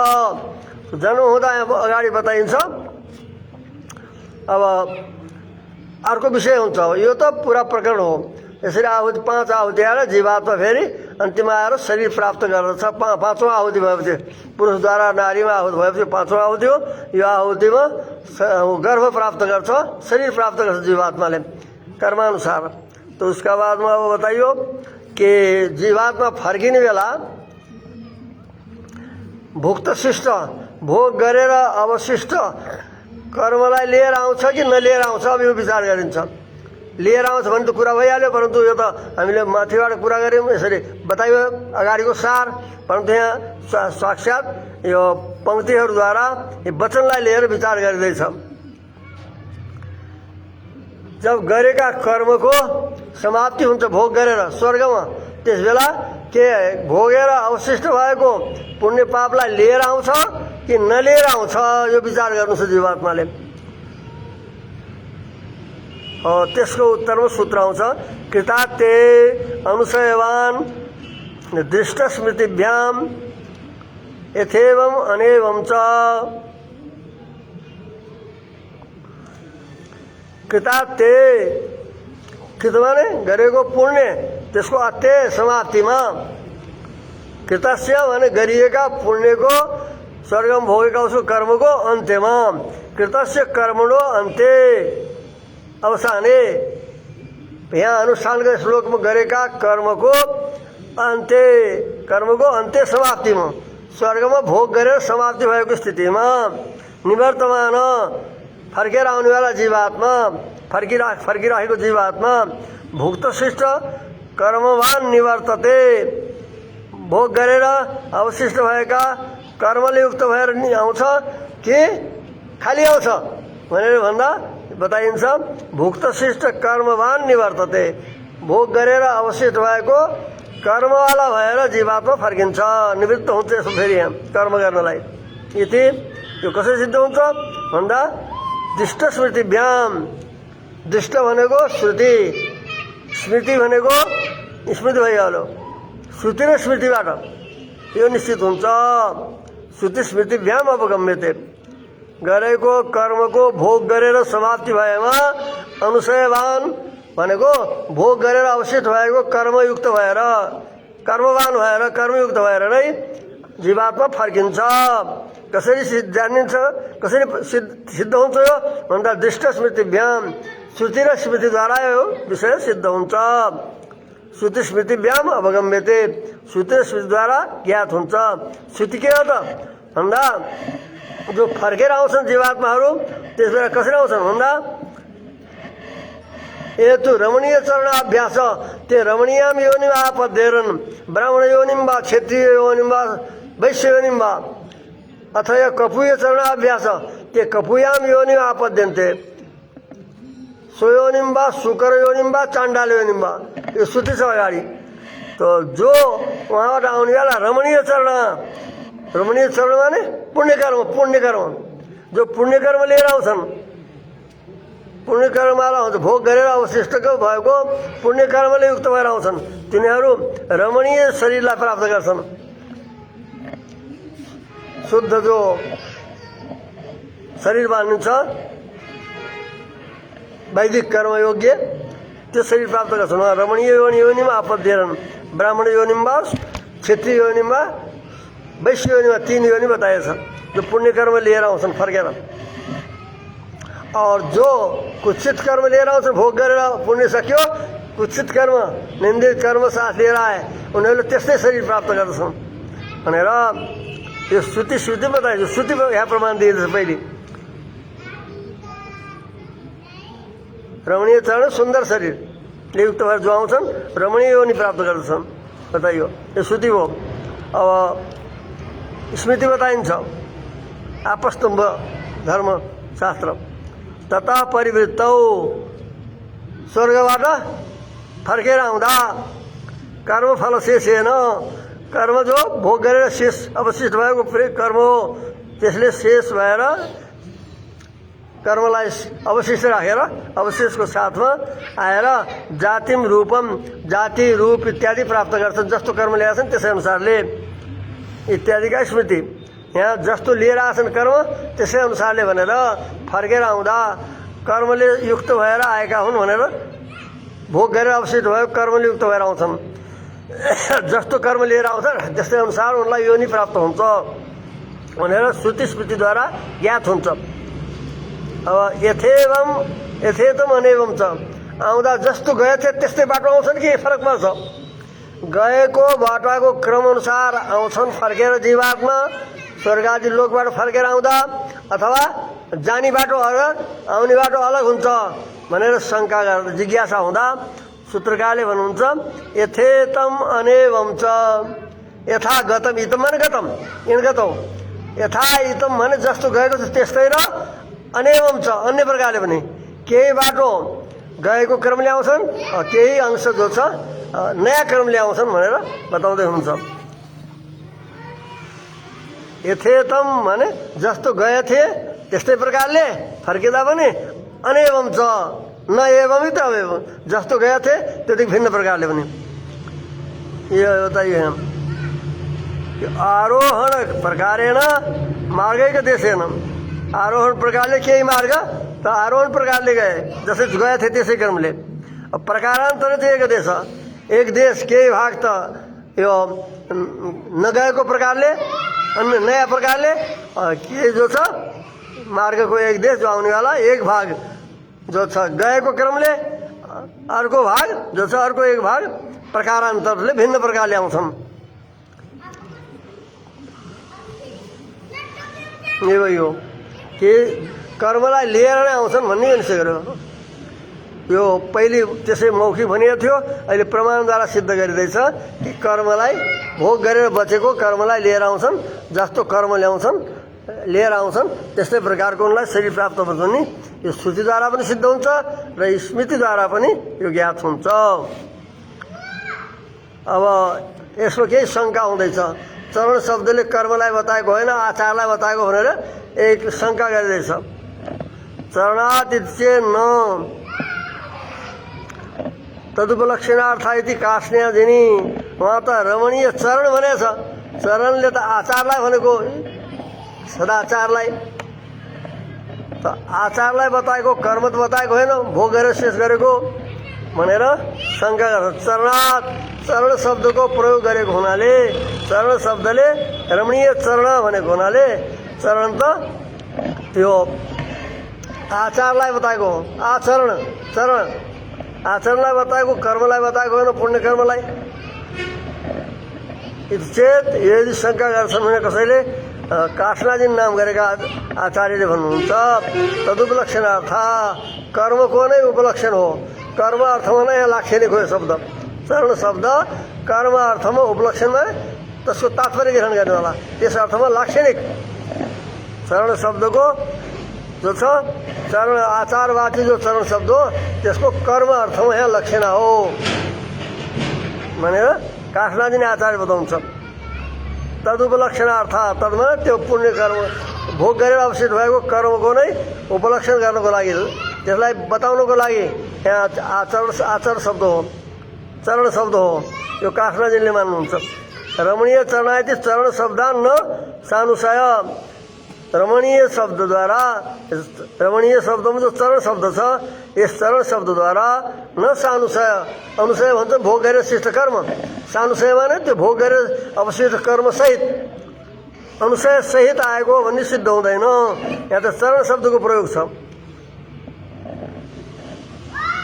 जन्म हुँदा यहाँ अगाडि बताइन्छ। अब अर्को विषय हुन्छ। यो त पुरा प्रकरण हो। यसरी आहुति पाँच आहुति आएर जीवात्मा फेरि अन्तिम आएर शरीर प्राप्त गर्दछ। पाँचौँ आहुति भएपछि पुरुषद्वारा नारीमा आहुति भएपछि पाँचौँ आहुति हो। यो आहुतिमा गर्भ प्राप्त गर्छ, शरीर प्राप्त गर्छ जीवात्माले कर्मानुसार। तो उसका बादमा अब बताइयो कि जीवात्मा फर्किने बेला भुक्त शिष्ट भोग गरेर अवशिष्ट कर्मलाई लिएर आउँछ कि नलिएर आउँछ अब यो विचार गरिन्छ। लिएर आउँछ भने त कुरा भइहाल्यो, परन्तु यो त हामीले माथिबाट कुरा गऱ्यौँ, यसरी बताइयो अगाडिको सार। परन्तु यहाँ साक्षात् यो पङ्क्तिहरूद्वारा यो वचनलाई लिएर विचार गरिँदैछ। जब गरेका कर्मको समाप्ति हुन्छ भोग गरेर स्वर्गमा, त्यस बेला के भोगेर अवशिष्ट भएको पुण्य पापलाई लिएर आउँछ कि नलिएर आउँछ यो विचार गर्नु छ जीवात्माले। त्यसको उत्तरमा सूत्र आउँछ कृतार्थे अनुशयवान दृष्ट स्मृतिभ्याम यथेवम अनेवम च। कृतार्थे कृत माने गरेको पुण्य त्यसको अत्य समाप्तिमा, कृतस्य भने गरिएका पुण्यको स्वर्गमा भोगेका उसको कर्मको अन्त्यमा, कृतस्य कर्मणो अन्त्य अवसाने, यहाँ अनुष्ठानको श्लोकमा गरेका कर्मको अन्त्य समाप्तिमा स्वर्गमा भोग गरेर समाप्ति भएको स्थितिमा निवर्तमान फर्केर आउनेवाला जीवात्मा फर्किराखेको जीवात्मा भुक्त शिष्ट कर्मवान निवर्तते भोग गरेर अवशिष्ट भएका कर्मले युक्त भएर नि आउँछ कि खाली आउँछ भनेर भन्दा बताइन्छ भुक्त शिष्ट कर्मवान निवर्तते भोग गरेर अवशिष्ट भएको कर्मवाला भएर जीवात्मा फर्किन्छ, निवृत्त हुन्छ। यसो फेरि यहाँ कर्म गर्नलाई यति यो कसरी सिद्ध हुन्छ भन्दा दृष्ट स्मृतिभ्याम, दृष्ट भनेको श्रुति, स्मृति भनेको स्मृति भइहाल्यो। श्रुति र स्मृतिबाट यो निश्चित हुन्छ। श्रुति स्मृतिभ्याम अवगम्यते गरेको कर्मको भोग गरेर समाप्ति भएमा अनुशयवान भनेको भोग गरेर अवशिष्ट भएको कर्मयुक्त भएर कर्मवान भएर कर्मयुक्त भएर नै जीवात्मा फर्किन्छ। कसरी जानिन्छ, कसरी सिद्ध हुन्छ यो भन्दा दृष्ट स्मृतिभ्याम, श्रुति र स्मृतिद्वारा यो विषय सिद्ध हुन्छ। श्रुति स्मृतिभ्याम अवगम्यते, श्रुति र स्मृतिद्वारा ज्ञात हुन्छ। श्रुति के हो त भन्दा जो फर्केर आउँछन् जीवात्माहरू त्यसबेला कसरी आउँछन् भन्दा एतु रमणीय चरणाभ्यास ते रमणीयाम योनिमा आपद्येरन् ब्राह्मण योनिम वा क्षत्रिय योनिम वा वैश्य योनिम वा अथवा कपूय चरणाभ्यास ते कपूयाम योनिम आपद्यन्ते स्वयोनिम वा शुकर योनिम वा चाण्डाल योनिम वा यो श्रुति छ अगाडि। तो जो वहाँबाट आउनेवाला रमणीय चरण माने पुण्यकर्म जो पुण्यकर्म लिएर आउँछन्, पुण्यकर्मवाला हुन्छ भोग गरेर अवशिष्टको भएको पुण्यकर्मले युक्त भएर आउँछन् तिनीहरू रमणीय शरीरलाई प्राप्त गर्छन्। शुद्ध जो शरीर मानिन्छ वैदिक कर्मयोग्य त्यो शरीर प्राप्त गर्छन्। रमणीय योनिमा आपद्येरन् ब्राह्मण योनिमा क्षत्रिय योनिमा वैश्य योनिमा 3 योनि बताएछ जो पुण्यकर्म लिएर आउँछन् फर्केर। और जो कुत्सित कर्म लिएर आउँछ भोग गरेर पुण्य सक्यो कुत्सित कर्म निन्दित कर्म साथ लिएर आए उनीहरूले त्यस्तै शरीर प्राप्त गर्दछन् भनेर यो श्रुति बताइन्छ। श्रुति यहाँ प्रमाण दिइन्छ। पहिले रमणीय चरण सुन्दर शरीरले युक्त भएर जो आउँछन् रमणीय योनि प्राप्त गर्दछन् बताइयो, यो श्रुति हो। अब स्मृति बताइन्छ आपस्तम्भ धर्मशास्त्र। तथा परिवृत्तौ, स्वर्गबाट फर्केर आउँदा कर्मफल शेषेन, कर्म जो भोग गरेर शेष अवशिष्ट भएको कर्म हो, त्यसले शेष भएर कर्मलाई अवशिष्ट राखेर अवशिष्टको साथमा आएर जातिम रूपम, जाति रूप इत्यादि प्राप्त गर्छन्। जस्तो कर्म ल्याएका छन् त्यसै अनुसारले इत्यादिका स्मृति। यहाँ जस्तो लिएर आछन् कर्म त्यसै अनुसारले भनेर फर्केर आउँदा कर्मले युक्त भएर आएका हुन् भनेर भोग गरेर अवशिष्ट भएको कर्मले युक्त भएर आउँछन्। जस्तो कर्म लिएर आउँछ त्यस्तै अनुसार उनलाई योनि प्राप्त हुन्छ भनेर श्रुति स्मृतिद्वारा ज्ञात हुन्छ। अब यथेवम यथेतम अनेवम छ, आउँदा जस्तो गए थिए त्यस्तै बाटो आउँछन् कि फरक पर्छ? गएको बाटाको क्रम अनुसार आउँछन् फर्केर जीवात्मा स्वर्ग आदि लोकबाट फर्केर आउँदा, अथवा जाने बाटो अलग आउने बाटो अलग हुन्छ भनेर शङ्का गर्दा जिज्ञासा हुँदा सूत्रकारले भन्नुहुन्छ यथेतम अनेवम च। यथा गतम, इतम भने गतम, इनगतौ। यथा इतम भने जस्तो गएको छ त्यस्तै र अनेवम छ अन्य प्रकारले पनि केही बाटो गएको क्रमले आउँछन्, केही अंश जो छ नयाँ क्रमले आउँछन् भनेर बताउँदै हुन्छ। यथेतम भने जस्तो गए थिए त्यस्तै प्रकारले फर्किँदा पनि, अनेवम छ न एवं त अवेवम, जस्तो गए थिए त्यति भिन्न प्रकारले पनि। यो बताइए आरोहण प्रकारेण मार्गैक देशेन, आरोहण प्रकारले केही मार्ग त आरोहण प्रकारले गए जसै गए थिए त्यसै क्रमले। अब प्रकारान्तर चाहिँ एक देश, एक देश केही भाग त यो नगएको प्रकारले अन्य नयाँ प्रकारले, के जो छ मार्गको एक देश जो आउनेवाला, एक भाग जो छ गएको क्रमले, अर्को भाग जो छ अर्को एक भाग प्रकारान्तरले भिन्न प्रकारले आउँछन्। यो के कर्मलाई लिएर नै आउँछन् भन्ने निश्चय गर्यो। यो पहिले त्यसै मौखिक भनिएको थियो, अहिले प्रमाणद्वारा सिद्ध गरिँदैछ कि कर्मलाई भोग गरेर बचेको कर्मलाई लिएर आउँछन्, जस्तो कर्म ल्याउँछन् लिएर आउँछन् त्यस्तै प्रकारको उनलाई शरीर प्राप्त हुन्छ नि। यो श्रुतिद्वारा पनि सिद्ध हुन्छ र स्मृतिद्वारा पनि यो ज्ञात हुन्छ। अब यसमा केही शङ्का हुँदैछ, चरण शब्दले कर्मलाई बताएको होइन आचारलाई बताएको भनेर एक शङ्का गरिँदैछ। चरणातिथ्य न तदुपलक्षणार्थ इति कास्न्यादिनी, उहाँ त रमणीय चरण भनेछ, चरणले त आचारलाई भनेको, सदाचारलाई त आचारलाई बताएको कर्म त बताएको होइन, भोग गरेर शेष गरेको भनेर शङ्का गर्छ। चरणात, चरण शब्दको प्रयोग गरेको हुनाले, चरण शब्दले रमणीय चरण भनेको हुनाले चरण त त्यो आचारलाई बताएको हो। आचरण चरण आचरणलाई बताएको, कर्मलाई बताएको होइन, पुण्य कर्मलाई। चेत यदि शङ्का गर्छन् भने कसैले काष्णाजी नाम गरेका आचार्यले भन्नुहुन्छ तदुपलक्षणार्थ, कर्मको नै उपलक्षण हो, कर्म अर्थमा नै यहाँ लाक्षणिक हो यो शब्द। चरण शब्द कर्म अर्थमा उपलक्षणमा त्यसको तात्पर्य ग्रहण गर्नेवाला, त्यस अर्थमा लाक्षणिक। चरण शब्दको जो छ चरण आचारवाची जो चरण शब्द हो त्यसको कर्म अर्थमा यहाँ लक्षणा हो भनेर काष्णाजीले आचार्य बताउँछ। तदुपलक्षणार्थ, तदमा त्यो पुण्य कर्म भोग गरेर अवशिष्ट भएको कर्मको नै उपलक्षण गर्नको लागि, त्यसलाई बताउनको लागि यहाँ आचरण शब्द हो, चरण शब्द हो। यो काष्णाजीले मान्नुहुन्छ। रमणीय चरणायति चरण शब्दान न सानुसाय, रमणीय शब्दद्वारा, रमणीय शब्दमा जो चरण शब्द छ यस चरण शब्दद्वारा न सानुसाय, अनुसाय भन्छ भोग गरेर शिष्ट कर्म, सानुसाय माने त्यो भोग गरेर अवशिष्ट कर्म सहित, अनुसाय सहित आएको भन्ने सिद्ध हुँदैन। यहाँ त चरण शब्दको प्रयोग छ।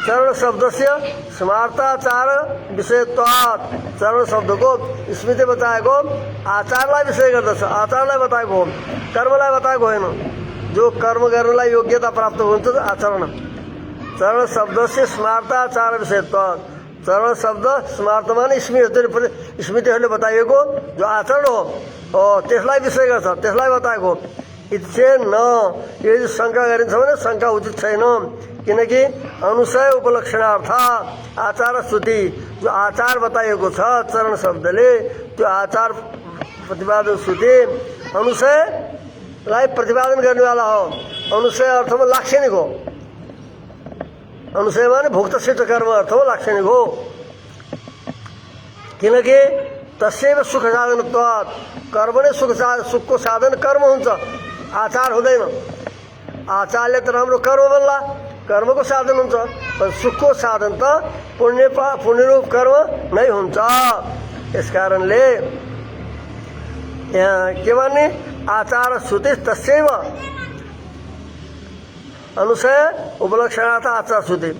चरण शब्दस्य स्मार्ताचार विषयत्वात्, चरण शब्दको स्मृति बताएको आचारलाई विषय गर्दछ, आचारलाई बताएको हो, कर्मलाई बताएको होइन। जो कर्म गर्नलाई योग्यता प्राप्त हुन्छ आचरण। चरण शब्दस्य स्मार्ताचार विषयत्वात्, चरण शब्द स्मार्तमान स्मृतिहरूले बताइएको जो आचरण हो त्यसलाई विषय गर्छ, त्यसलाई बताएको। इच्छेन यदि शङ्का गरिन्छ भने शङ्का उचित छैन, किनकि अनुशय उपलक्षणार्थ आचार श्रुति जो आचार बताइएको छ चरण शब्दले, त्यो आचार प्रतिपादन श्रुति अनुशयलाई प्रतिपादन गर्नेवाला हो। अनुशय अर्थमा लाक्षणिक हो। अनुशय माने भुक्त सिद्ध कर्म अर्थमा लाक्षणिक हो, किनकि तस्यैव सुख साधनत्वात् कर्म नै सुखको साधन कर्म हुन्छ, आचार हुँदैन। आचारले त राम्रो कर्म बन्ला, कर्मको साधन हुन्छ, तर सुखको साधन त पुण्यरूप कर्म नै हुन्छ। यस कारणले यहाँ के भन्ने आचार श्रुति तस्यैव अनुशय उपलक्षणार्थ आचार श्रुति।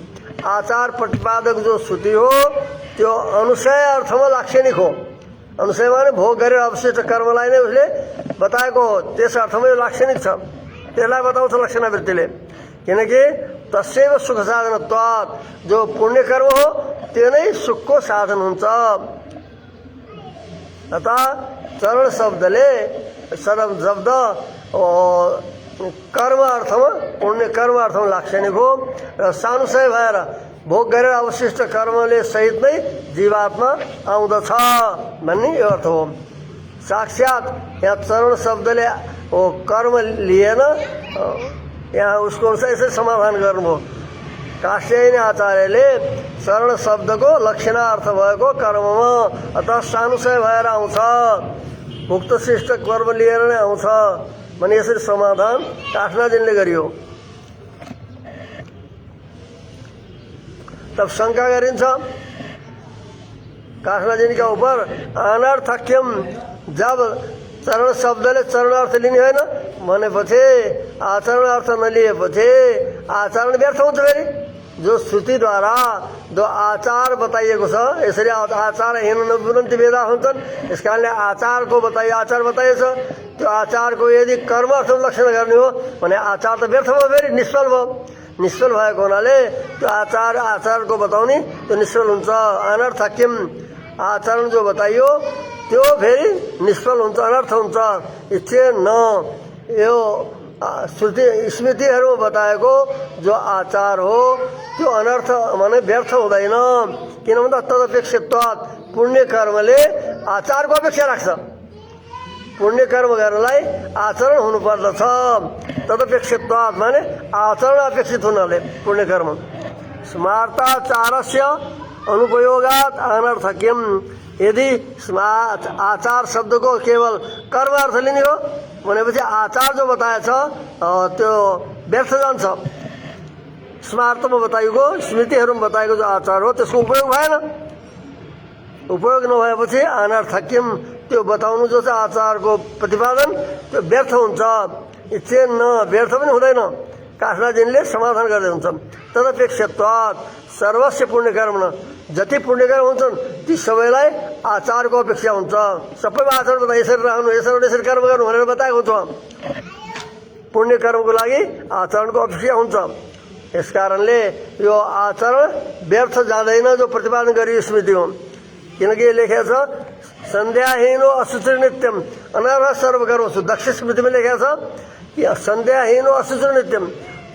आचार प्रतिपादक जो श्रुति हो त्यो अनुशय अर्थमा लाक्षणिक हो। अनुशय माने भोग गरेर अवशिष्ट कर्मलाई नै उसले बताएको हो, त्यस अर्थमा यो लाक्षणिक छ, त्यसलाई बताउँछ लक्षणावृत्तिले। किनकि तस्यैव सुख साधनत्वात् जो पुण्य कर्म हो त्यो नै सुखको साधन हुन्छ। अतः चरण शब्दले शब्द कर्म अर्थमा पुण्य कर्म अर्थमा लाक्षणिक हो र सानुशय भएर भोग गरेर अवशिष्ट कर्मले सहित नै जीवात्मा आउँदछ भन्ने यो अर्थ हो। साक्षात यहाँ चरण शब्दले कर्म लिएन, यहाँ उसको यसै समाधान गर्नुभयो। काश्ययनी आचार्यले चरण शब्दको लक्षणार्थ भएको कर्ममा अथवा सानुशय भएर आउँछ, भुक्त शिष्ट कर्म लिएर नै आउँछ भने यसरी समाधान काष्णाजीले गरियो। तब शंका गरिन्छ काष्णाजी का ऊपर अनर्थक्यम, जब चरण शब्दले चरण अर्थ लिने होइन भनेपछि आचरण अर्थ नलिएपछि आचरण व्यर्थ हुन्छ। फेरि जो श्रुतिद्वारा जो आचार बताइएको छ, यसरी आचार हेर्न नबुनन्ति वेदा हुन्छन्, यस कारणले आचार बताइएछ। त्यो आचारको यदि कर्म अर्थ लक्षण गर्ने हो भने आचार त व्यर्थ भयो, फेरि निष्फल भयो। निष्फल भएको हुनाले त्यो आचारको बताउने त्यो निष्फल हुन्छ। अनर्थक्यम, आचरण जो बताइयो त्यो फेरि निष्फल हुन्छ, अनर्थ हुन्छ। इच्छे न यो श्रुति स्मृतिहरूमा बताएको जो आचार हो त्यो अनर्थ माने व्यर्थ हुँदैन। किन भन्दा तदपेक्षित्वात् पुण्य कर्मले आचारको अपेक्षा राख्छ। पुण्य कर्म गर्नलाई आचरण हुनुपर्दछ। तदपेक्षित्वात् माने आचरण अपेक्षित हुनाले पुण्य कर्म। स्मार्ताचारस्य अनुपयोगात् अनर्थक्यम, यदि आचार शब्दको केवल कर्म अर्थ लिने हो भनेपछि आचार जो बताएछ त्यो व्यर्थ जान्छ। स्मार्तमा बताइएको स्मृतिहरूमा बताएको जो आचार हो त्यसको उपयोग भएन। उपयोग नभएपछि अनर्थक्यम, त्यो बताउनु जो छ आचारको प्रतिपादन त्यो व्यर्थ हुन्छ। इच्छे न व्यर्थ पनि हुँदैन। काष्णाजीले समाधान गर्दै हुन्छ। तदपेक्षित्वात् सर्वस्य पुण्य कर्म न, जति पुण्य कर्म हुन्छन् ती सबैलाई आचारको अपेक्षा हुन्छ। सबैमा आचरण बता, यसरी रहनु, यसरी कर्म गर्नु भनेर बताएको हुन्छ। पुण्य कर्मको लागि आचरणको अपेक्षा हुन्छ। यस कारणले यो आचरण व्यर्थ जाँदैन जो प्रतिपादन गरियो स्मृति हो। किनकि लेखेको छ सन्ध्याहीनो अशुचि नित्यम अनर्ह सर्वकर्मसु। दक्ष स्मृतिमा लेखेको छ कि सन्ध्याहीनो अशुचि नित्यम,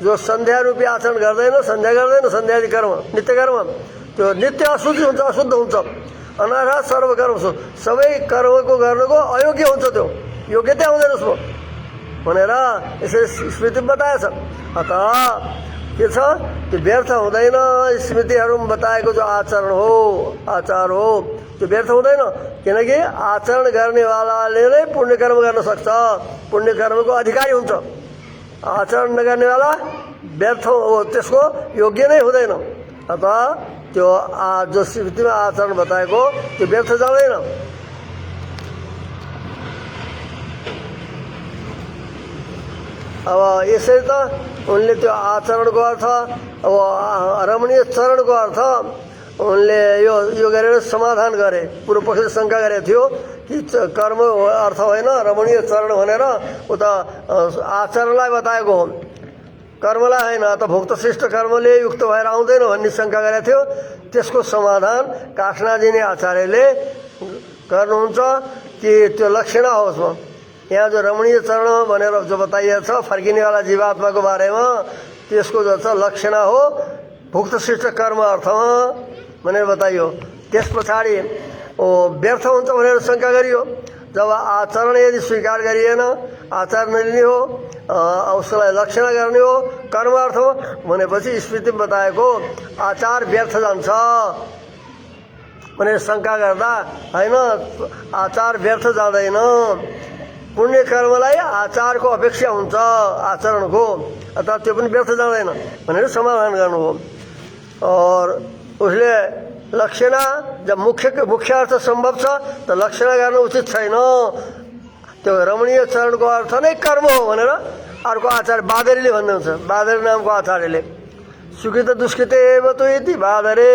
जो सन्ध्या रूपी आचरण गर्दैन, सन्ध्या गर्दैन, सन्ध्यादि कर्म नित्य कर्म त्यो नित्य अशुचि हुन्छ, अशुद्ध हुन्छ। अनर्ह सर्वकर्मसु, सबै कर्मको गर्नुको अयोग्य हुन्छ, त्यो योग्यता हुँदैन उसको भनेर यसरी स्मृतिमा बताएछ। अतः के छ त्यो व्यर्थ हुँदैन। स्मृतिहरूमा बताएको जो आचरण हो, आचार हो त्यो व्यर्थ हुँदैन। किनकि आचरण गर्नेवालाले नै पुण्य कर्म गर्न सक्छ, पुण्य कर्मको अधिकारी हुन्छ। आचरण नगर्नेवाला व्यर्थ हो, त्यसको योग्य नै हुँदैन। अतः त्यो जो स्मृतिमा आचरण बताएको त्यो व्यर्थ जाँदैन। अब यसरी त उनले त्यो आचरणको अर्थ, अब रमणीय चरणको अर्थ उनले यो गरेर समाधान गरे। पूर्व पक्षले शङ्का गरेको थियो कि कर्म अर्थ होइन रमणीय चरण भनेर उता आचरणलाई बताएको हो। कर्मलाई होइन त भोक्तश्रेष्ठ कर्मले युक्त भएर आउँदैन भन्ने शङ्का गरेको थियो। त्यसको समाधान काष्णाजिनी आचार्यले गर्नुहुन्छ कि त्यो लक्षणा होस्। यहाँ जो रमणीय चरण भनेर जो बताइएको छ फर्किनेवाला जीवात्माको बारेमा, त्यसको जो छ लक्षणा हो भोक्तश्रेष्ठ कर्म अर्थमा भनेर बताइयो। त्यस पछाडि व्यर्थ हुन्छ भनेर शङ्का गरियो। जब आचरण यदि स्वीकार गरिएन, आचार नलिने हो, उसलाई लक्षणा गर्ने हो कर्म अर्थमा भनेपछि स्मृतिमा बताएको आचार व्यर्थ जान्छ भनेर शङ्का गर्दा होइन, आचार व्यर्थ जाँदैन। पुण्य कर्मलाई आचारको अपेक्षा हुन्छ आचरणको, अर्थात् त्यो पनि व्यर्थ जाँदैन भनेर समाधान गर्नु हो। और उसले लक्षणा जब मुख्य अर्थ सम्भव छ त लक्षणा गर्न उचित छैन। त्यो रमणीय चरणको अर्थ नै कर्म हो भनेर अर्को आचार्य बादरीले भन्नुहुन्छ। बादरी नामको आचार्यले सुकृत दुष्कृत एव तो यति बादरे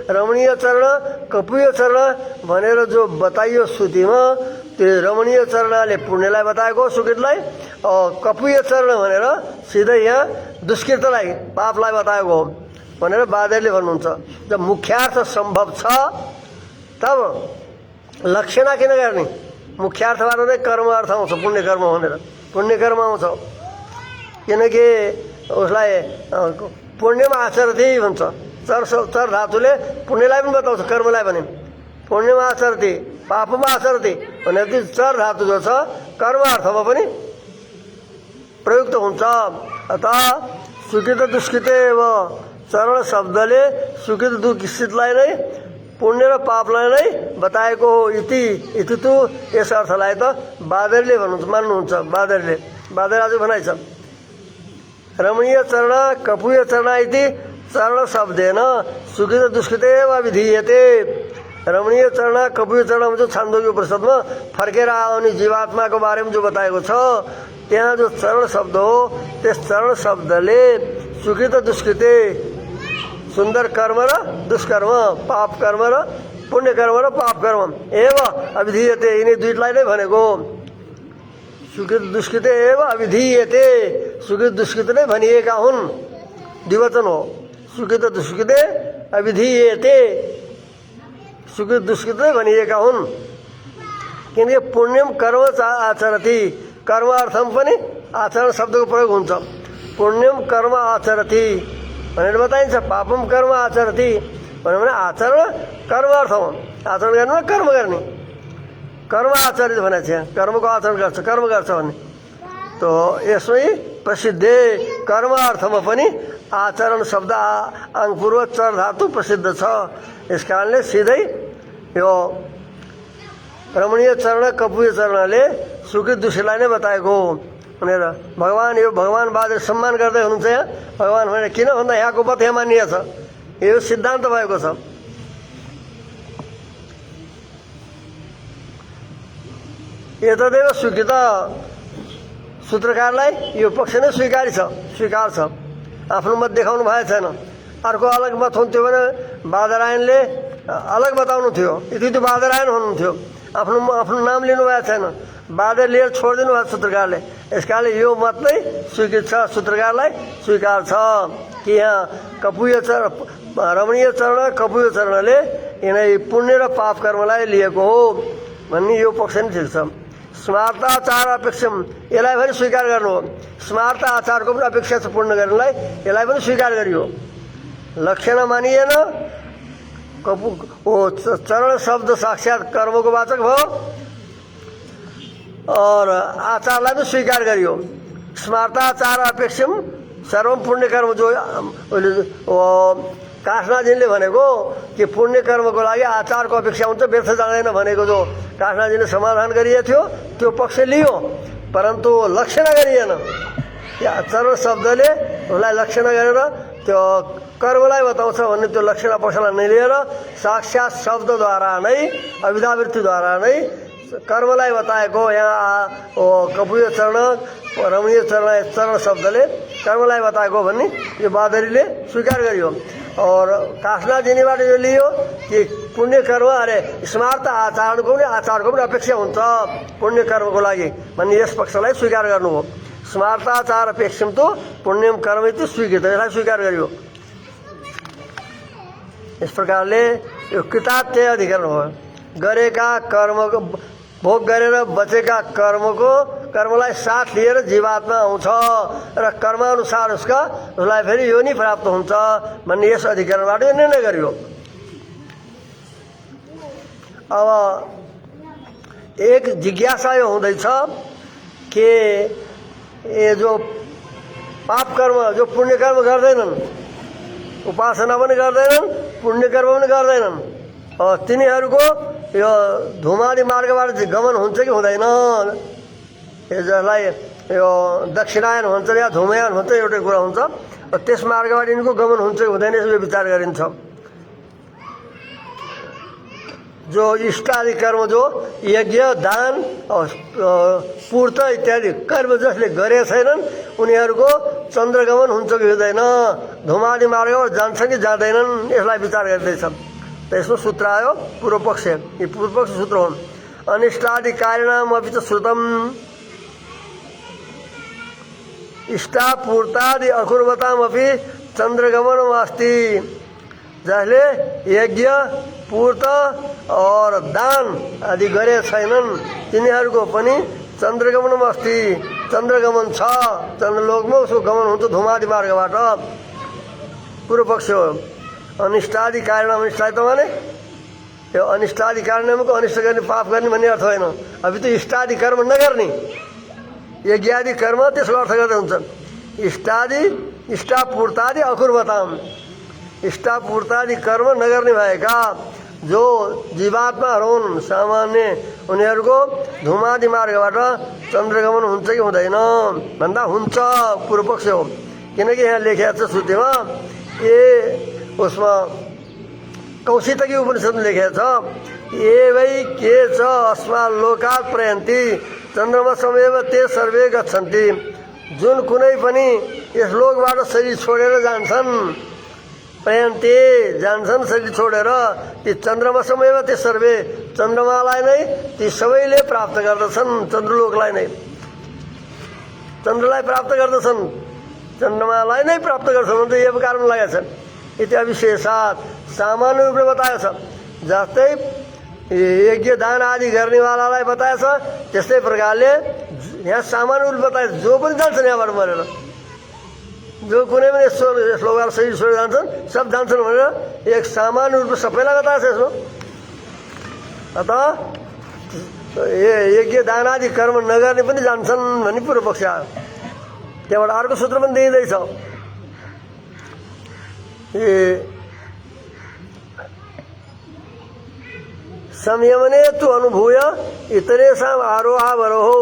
रमणीय चरण कपूय चरण भनेर जो बताइयो श्रुतिमा, त्यो रमणीय चरणले पुण्यलाई बताएको सुकृतलाई, कपूय चरण भनेर सिधै यहाँ दुष्कृतलाई पापलाई बताएको हो भनेर बादरीले भन्नुहुन्छ। जब मुख्यार्थ सम्भव छ तब लक्षणा किन गर्ने? मुख्यार्थबाट नै कर्म अर्थ आउँछ, पुण्य कर्म भनेर पुण्य कर्म आउँछ। किनकि उसलाई पुण्यमा आचरति भन्छ। चर धातुले पुण्यलाई पनि बताउँछ, कर्मलाई पनि। पुण्यमा आचरति पापमा आचरति भनेर चर धातु जो छ कर्म अर्थमा पनि प्रयुक्त हुन्छ। अतः सुकृत दुष्कृत एव चरण शब्दले सुकृत दुष्कृतलाई नै पुण्य र पापलाई नै बताएको हो। इति तु यस अर्थलाई त बादरीले भन्नुहुन्छ, मान्नुहुन्छ। बादरी आज भनाइ छ रमणीय चरण कपूय चरण इति चरण शब्देन सुकृत दुष्कृत एव विधीयते। रमणीय चरण कपूय चरण जो छान्दोग्य उपनिषदमा फर्केर आउने जीवात्माको बारेमा जो बताएको छ, त्यहाँ जो चरण शब्द हो त्यस चरण शब्दले सुकृत दुष्कृत सुन्दर कर्म र दुष्कर्म, पाप कर्म र पुण्य कर्म र पाप कर्म एव अविधीयते, यिनी दुईलाई नै भनेको। सुकृत दुष्कृत एव अविधीयते, सुकृत दुष्कृत नै भनिएका हुन्, द्विवचन हो। सुकृत दुष्कृत अविधीयते, सुकृत दुष्कृत नै भनिएका हुन्। किनकि पुण्यम कर्म आचरति, कर्म अर्थमा पनि आचरण शब्दको प्रयोग हुन्छ। पुण्यम कर्म आचरति भनेर बताइन्छ, पापम कर्म आचरति भन्यो भने आचरण कर्म अर्थमा, आचरण गर्नु कर्म गर्ने, कर्म आचरित भनेको छ। कर्मको आचरण गर्छ, कर्म गर्छ भन्ने त यसमै प्रसिद्ध कर्म अर्थमा पनि आचरण शब्द आङपूर्व चर धातु प्रसिद्ध छ। यस कारणले सिधै यो रमणीय चरण कपूय चरणले सुकृत दुष्कृतलाई नै बताएको भनेर भगवान यो भगवान बादरी सम्मान गर्दै हुनुहुन्छ। यहाँ भगवान भनेर किन भन्दा यहाँको मत यहाँ मानिएको छ, यो सिद्धान्त भएको छ। एतदेव स्वीकृत, सूत्रकारलाई यो पक्ष नै स्वीकार छ। आफ्नो मत देखाउनु भएको छैन। अर्को अलग मत हुन्थ्यो भने बादरायणले अलग बताउनु थियो, यति बादरायण हुनुहुन्थ्यो। आफ्नो नाम लिनु भएको छैन, बादर लिएर छोडिदिनु भएको सूत्रकारले। यस कारणले यो मत नै स्वीकृत छ, सूत्रकारलाई स्वीकार छ कि यहाँ कपूय चरण रमणीय चरण कपूय चरणले यिनै पुण्य र पाप कर्मलाई लिएको हो भन्ने यो पक्ष नै ठिक छ। स्मार्ताचार अपेक्षम, यसलाई पनि स्वीकार गर्नु हो। स्मार्त आचारको पनि अपेक्षा छ पूर्ण गर्नलाई, यसलाई पनि स्वीकार गरियो। लक्षण मानिएन, चरण शब्द साक्षात कर्मको वाचक भयो और आचारलाई पनि स्वीकार गरियो। स्मार्ताचार अपेक्षम सर्व पुण्य कर्म, जो काष्णाजीले भनेको कि पुण्य कर्मको लागि आचारको अपेक्षा हुन्छ, व्यर्थ जाँदैन भनेको जो काष्णाजीले समाधान गरिएको थियो त्यो पक्ष लियो, परन्तु लक्षणा गरिएन। चरण शब्दले उसलाई लक्षणा गरेर त्यो कर्मलाई बताउँछ भन्ने त्यो लक्षणा पक्षलाई नलिएर साक्षात शब्दद्वारा नै अविधावृत्तिद्वारा नै कर्मलाई बताएको। यहाँ कपूय चरण रमणीय चरण शब्दले कर्मलाई बताएको भन्ने यो बादरीले स्वीकार गरियो। और काष्णाजिनीबाट यो लियो कि पुण्य कर्म अरे स्मार्त आचरणको पनि अपेक्षा हुन्छ पुण्य कर्मको लागि भन्ने यस पक्षलाई स्वीकार गर्नु हो। स्मार्ताचार अपेक्षम तो पुण्यम कर्म इति स्वीकृत, यसलाई स्वीकार गरियो। इस प्रकारले यो कृतार्थ अधिकरण हो। गरेका कर्मको भोग गरेर बचेका कर्मलाई साथ लिएर जीवात्मा आउँछ र कर्मानुसार उसलाई फेरि योनि प्राप्त हुन्छ भन्ने यस अधिकरणबाट यो निर्णय गरियो। अब एक जिज्ञासा यो हुँदैछ कि ये जो पाप कर्म, जो पुण्य कर्म गर्दैनन्, उपासना पनि गर्दैनन्, पुण्य कर्म पनि गर्दैनन्, तिनीहरूको यो धुमाली मार्गबाट गमन हुन्छ कि हुँदैन, जसलाई यो दक्षिणायन भन्छ या धुमयान भन्छ, एउटै कुरा हुन्छ। त्यस मार्गबाट यिनको गमन हुन्छ कि हुँदैन यसो विचार गरिन्छ। जो इष्टादि कर्म, जो यज्ञ दान पूर्त इत्यादि कर्म जसले गरेका छैनन् उनीहरूको चन्द्रगमन हुन्छ कि हुँदैन, धुमाली मार्गबाट जान्छ कि जाँदैनन्, यसलाई विचार गर्दैछ। यसको सूत्र आयो पूर्व पक्ष, यी पूर्व पक्ष सूत्र हुन्। अनिष्टादि कारिणाम अपि च श्रुतम इष्टापूर्तादि अकुर्वताम अपि चन्द्रगमनम अस्ति। जसले यज्ञ पूर्त और दान आदि गरे छैनन् तिनीहरूको पनि चन्द्रगमनम अस्ति, चन्द्रगमन छ, चन्द्रलोकमा उसको गमन हुन्छ धुमादि मार्गबाट। पूर्व पक्ष हो। अनिष्टादि कारण, अनिष्टादि त भने यो अनिष्टादि कारणको अनिष्ट गर्ने पाप गर्ने भन्ने अर्थ होइन। अभी त इष्टादि कर्म नगर्ने, यज्ञादि कर्म त्यसको अर्थ गर्दै हुन्छ। इष्टादि इष्टापूर्तादि अकुर्वताम, इष्टापूर्तादि कर्म नगर्ने भएका जो जीवात्माहरू हुन् सामान्य, उनीहरूको धुमादि मार्गबाट चन्द्रगमन हुन्छ कि हुँदैन भन्दा हुन्छ पूर्व पक्ष हो। किनकि यहाँ लेखेको छ श्रुतिमा, उसमा कौशितकी उपनिषदमा लेखेको छ, ये वै के च अस्मात् लोकात् प्रयन्ति चन्द्रमसमेव ते सर्वे गच्छन्ति। जुन कुनै पनि यस लोकबाट शरीर छोडेर जान्छन्, प्रयन्ति जान्छन् शरीर छोडेर, ती चन्द्रमसमेव ते सर्वे, चन्द्रमालाई नै ती सबैले प्राप्त गर्दछन्, चन्द्रलोकलाई नै, चन्द्रलाई प्राप्त गर्दछन्, चन्द्रमालाई नै प्राप्त गर्छन् भने यो कारण लागेको छ। इत्यादि विशेषात सामान्य रूपले बताएको छ। जस्तै यज्ञ दान आदि गर्नेवालालाई बताएको छ, त्यस्तै प्रकारले यहाँ सामान्य रूपले बताएको छ। जो पनि जान्छन् यहाँबाट मरेर, जो कुनै पनि यस लोकबाट शरीर छोडेर जान्छन्, सब जान्छन् भनेर एक सामान्य रूपले सबैलाई बताएको छ यसमा। अत यज्ञ दान आदि कर्म नगर्ने पनि जान्छन् भन्ने पूर्व पक्ष आयो। त्यहाँबाट अर्को सूत्र पनि दिँदैछ, संयमने तु अनुभूय इतरेषाम् आरोहावरोहो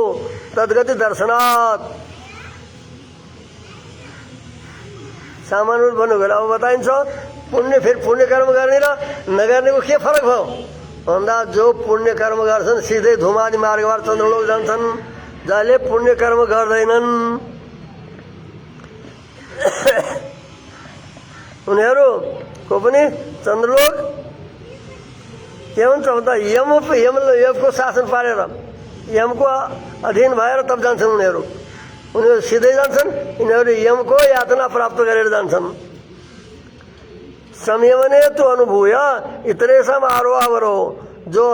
तद्गति दर्शनात्। सामान्य भन्नु गयो। अब बताइन्छ पुण्य, फेरि पुण्य कर्म गर्ने र नगर्नेको के फरक भयो भन्दा, जो पुण्य कर्म गर्छन् सिधै धुमादि मार्गबाट चन्द्रलोक जान्छन्, जसले पुण्य कर्म गर्दैनन् उनीहरूको पनि चन्द्रलोक के हुन्छ भन्दा यमको शासन पारेर, यमको अधीन भएर तब जान्छन् उनीहरू सिधै जान्छन्। यिनीहरू यमको यातना प्राप्त गरेर जान्छन्। संयमने तो अनुभूय इतरेषाम् आरोहावरोहो, जो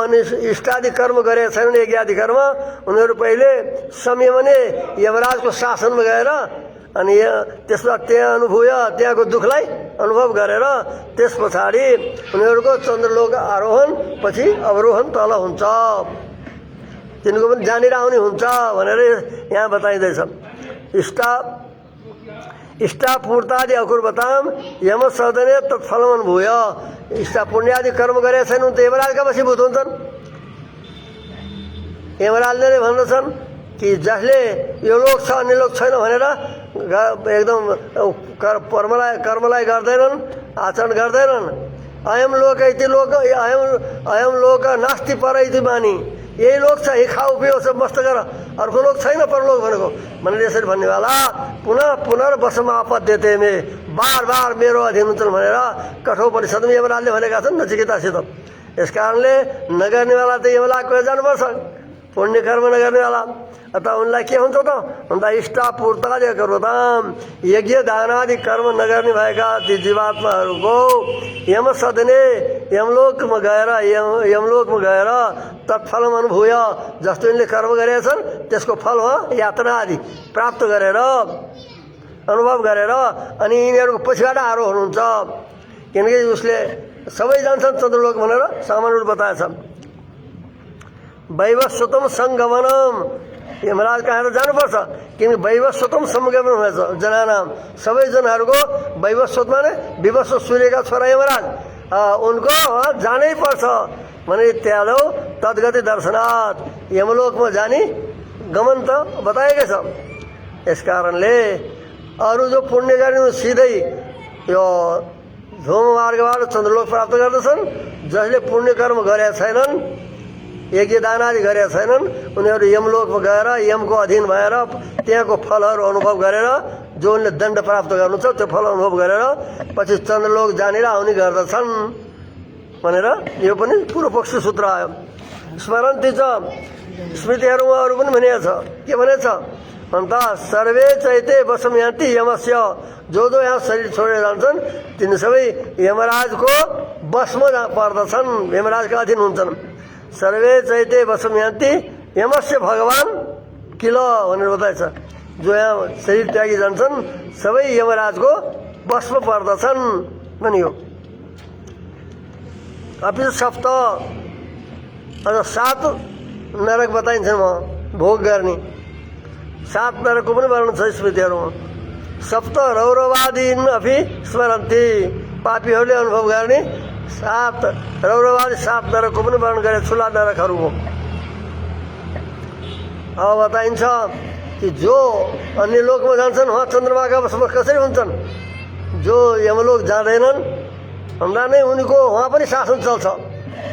इष्टादि कर्म गरेका छैनन् यज्ञादि कर्म, उनीहरू पहिले संयमने यमराजको शासनमा गएर अनि त्यसमा त्यहाँ अनुभूय त्यहाँको दुःखलाई अनुभव गरेर त्यस पछाडि उनीहरूको चन्द्रलोक आरोहण पछि अवरोहण तल हुन्छ, तिनको पनि जानेर आउने हुन्छ भनेर यहाँ बताइँदैछ। इष्टापूर्तादि अकुर्वताम यम सदने तत्फलम अनुभूय। इष्टा पुण्यादि कर्म गरेका छैनन् त यमराजका वशीभूत हुन्छन्। यमराजले नै भन्दछन् कि जसले यो लोक छ अन्य लोक छैन भनेर एकदम कर्मलाई गर्दैनन्, आचरण गर्दैनन्। अयम लोक इति लोक अयम लोक नास्ति पर इति मानी, यही लोक छ, यही खाऊ पियो सब मस्त गर, अर्को लोक छैन परलोक भनेको भनेर यसरी भन्नेवाला पुनर्वशमा आपद्यते मे, बार बार मेरो अधीन हुन्छन् भनेर कठोर परिषदमा यमराजले भनेका छन् नचिकेतासित। यस कारणले नगर्नेवाला त यमराजको जानुपर्छ, पुण्य कर्म नगर्नेवाला। अतः उनलाई के हुन्छ त भन्दा इष्टापूर्ताले करोताम यज्ञ दानादि कर्म नगर्ने भएका ती जीवात्माहरूको यम सदने यमलोकमा गएर तत्फलम अनुभूय जस्तो यिनले कर्म गरेका छन् त्यसको फल हो यातना आदि प्राप्त गरेर अनुभव गरेर अनि यिनीहरूको पछिबाट आरोहण हुन्छ। किनकि उसले सबै जान्छन् चन्द्रलोक भनेर सामान्य रूप बताएछ। वैवस्वतम सङ्गमनम यमराज कहाँ जानुपर्छ किनकि वैवस्वतम सङ्गमन हुनेछ जनानाम सबै जनाहरूको वैवस्वत माने विवस्व सूर्यका छोरा यमराज उनको जानै पर्छ भने त्यालो तद्गति दर्शनाथ यमलोकमा जाने गमन त बताएकै छ। यस कारणले अरू जो पुण्य गर्ने सिधै यो धूम मार्गबाट चन्द्रलोक प्राप्त गर्दछन् जसले पुण्य कर्म गरेका छैनन् यज्ञ दानादि गरेका छैनन् उनीहरू यमलोकमा गएर यमको अधीन भएर त्यहाँको फलहरू अनुभव गरेर जो उनले दण्ड प्राप्त गर्नु छ त्यो फल अनुभव गरेर पछि चन्द्रलोक जानेर आउने गर्दछन् भनेर यो पनि पूर्व पक्षी सूत्र आयो। स्मरन्ती छ स्मृतिहरूमा अरू पनि भनेको छ के भनेको छ भन्दा सर्वे चैते वशम यान्ति यमस्य जो यहाँ शरीर छोडेर जान्छन् तिनी सबै यमराजको वशमा पर्दछन् यमराजका अधीन हुन्छन्। सर्वे चैते वशम यान्ति यमस्य भगवान किल भनेर बताएछ जो यहाँ शरीर त्यागी जान्छन् सबै यमराजको वशमा पर्दछन् भनियो। अपि सप्त अझ 7 नरक बताइन्छन् भोग गर्ने 7 नरकको पनि वर्णन छ स्मृतिहरूमा। सप्त रौरवादीन अपि स्मरन्ति पापीहरूले अनुभव गर्ने 7 रौरवादी 7 नरकको पनि वर्णन गरे ठुला नरकहरूको। अब बताइन्छ कि जो अन्य लोकमा जान्छन् उहाँ चन्द्रमाका वशमा कसरी हुन्छन् जो यमलोक जाँदैनन् भन्दा नै उनीको उहाँ पनि शासन चल्छ।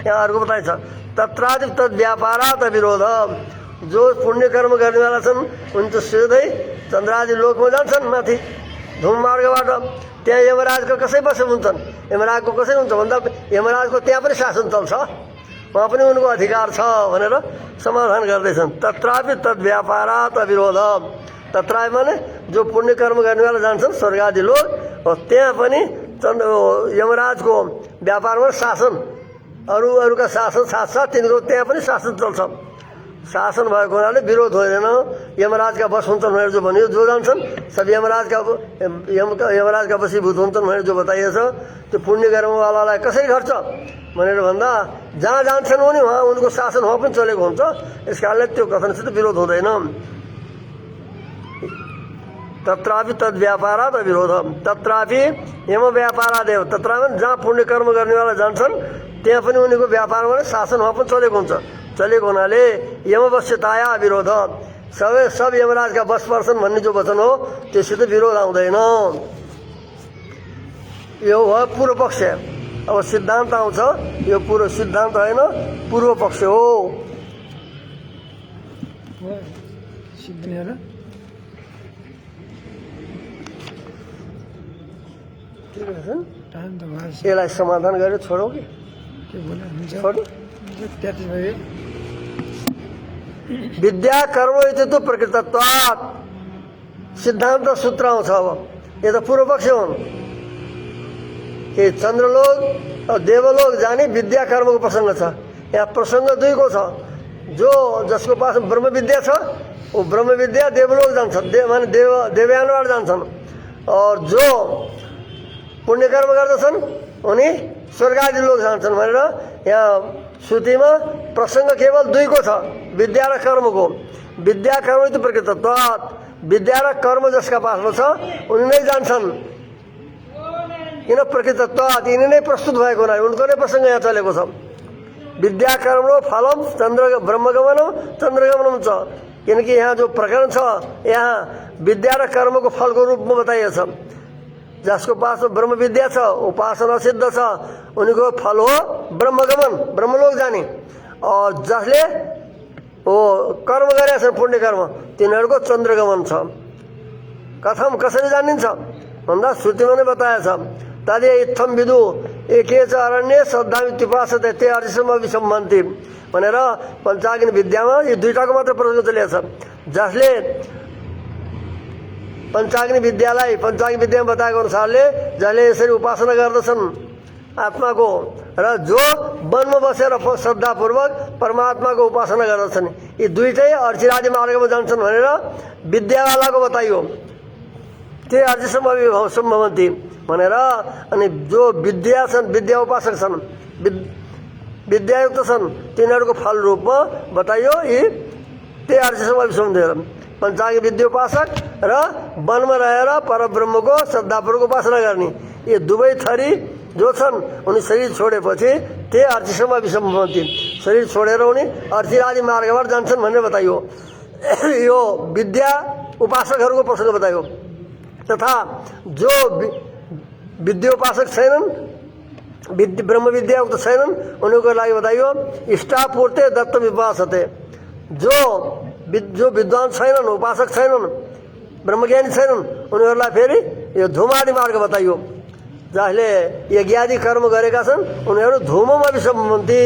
यहाँ अर्को बताइन्छ तत्रादि तद् व्यापारात विरोध जो पुण्य कर्म गर्नेवाला छन् उनी त सिधै चन्द्रादि लोकमा जान्छन् माथि धूम मार्गबाट त्यहाँ यमराजको कसै बसे हुन्छन् यमराजको कसै हुन्छ भन्दा यमराजको त्यहाँ पनि शासन चल्छ वहाँ पनि उनको अधिकार छ भनेर समाधान गर्दैछन्। तत्रापि तद् व्यापारात अविरोध तत्रापि माने जो पुण्य कर्म गर्नेवाला जान्छन् स्वर्ग आदि लोक त्यहाँ पनि यमराजको व्यापारमा शासन अरूका शासन साथसाथ तिनीको त्यहाँ पनि शासन चल्छ। शासन भएको हुनाले विरोध हुँदैन यमराजका बस हुन्छन् भनेर जो भनियो जो जान्छन् सब यमराजका वशीभूत हुन्छन् भनेर जो बताइएछ त्यो पुण्य कर्मवालालाई कसरी घट्छ भनेर भन्दा जहाँ जान्छन् भने उहाँ उनको शासन उहाँ पनि चलेको हुन्छ। यस कारणले त्यो कथनसित विरोध हुँदैन। तत्रापि तद् व्यापारात अविरोध तत्रापि यम व्यापारादेव तत्रापि जहाँ पुण्य कर्म गर्नेवाला जान्छन् त्यहाँ पनि उनीको व्यापारमा शासन उहाँ पनि चलेको हुन्छ। चलेको हुनाले यमवश्यताया विरोध सब यमराजका बस पर्छन् भन्ने जो वचन हो त्यससित विरोध आउँदैन। यो हो पूर्व पक्ष। अब सिद्धान्त आउँछ यो पूर्व सिद्धान्त होइन पूर्व पक्ष हो। यसलाई समाधान गरेर छोडौँ कि छोडौँ। विद्या कर्म इति तो प्रकृतत्वात् सिद्धान्त सूत्र आउँछ। अब यो त पूर्व पक्ष हुन् कि चन्द्रलोक और देवलोक जाने विद्या कर्मको प्रसङ्ग छ। यहाँ प्रसङ्ग दुईको छ। जो जसको पास ब्रह्म विद्या छ वो ब्रह्म विद्या देवलोक जान्छ माने देवयानबाट जान्छन् और जो पुण्य कर्म गर्दछन् उनी स्वर्ग आदि लोक जान्छन् भनेर यहाँ श्रुतिमा प्रसङ्ग केवल दुईको छ विद्या र कर्मको। विद्या कर्म त प्रकृतत्वात् विद्या र कर्म जसका पासमा छ उनी नै जान्छन् किन प्रकृतत्वात् यिनी नै प्रस्तुत भएको हुनाले उनको नै प्रसङ्ग यहाँ चलेको छ। विद्या कर्म फलम ब्रह्मगमनम चन्द्रगमनम छ किनकि यहाँ जो प्रकरण छ यहाँ विद्या र कर्मको फलको रूपमा बताइएको छ। जसको पास ब्रह्म विद्या छ उपासना सिद्ध छ उनीको फल हो ब्रह्मगमन ब्रह्मलोक जाने और जसले वो कर्म गरेका छन् पुण्य कर्म तिनीहरूको चन्द्रगमन छ। कथम कसरी जानिन्छ भन्दा श्रुतिमा नै बताएछ तदे इत्थम विदु एके च अरण्ये श्रद्धामि त्युपासते ते अर्षम विसम्बन्ति भनेर पञ्चाग्नि विद्यामा यो दुईटाको मात्र प्रसङ्ग चलेको छ। जसले पञ्चाग्नि विद्यालाई पञ्चाग्नि विद्यामा बताएको अनुसारले जसले यसरी उपासना गर्दछन् आत्माको र जो वनमा बसेर श्रद्धापूर्वक परमात्माको उपासना गर्दछन् यी दुईटै अर्चिरादि मार्गमा जान्छन् भनेर विद्यावालाको बताइयो। ते अर्चिसम्म सम्भवन्ति भनेर अनि जो विद्या छन् विद्या उपासक छन् विद्यायुक्त छन् तिनीहरूको फल रूपमा बताइयो यी ते अर्चिसम्म विश्वमदेव पञ्चाङ्ग विद्योपासक र वनमा रहेर परब्रह्मको श्रद्धापूर्वक उपासना गर्ने यी दुवै थरी जो छन् उनी शरीर छोडेपछि ते अर्चिसम्म विश्वमन्ति शरीर छोडेर उनी अर्चिरादि मार्गबाट जान्छन् भनेर बताइयो। यो विद्या उपासकहरूको प्रसङ्ग बताइयो। तथा जो विद्योपासक छैनन् ब्रह्म विद्यायुक्त छैनन् उनीहरूको लागि बताइयो इष्टापूर्ते दत्त विपासते जो विद्वान छैनन् उपासक छैनन् ब्रह्मज्ञानी छैनन् उनीहरूलाई फेरि यो धुमादि मार्ग बताइयो। जसले यज्ञादि कर्म गरेका छन् उनीहरू धुममा विश्वमन्ति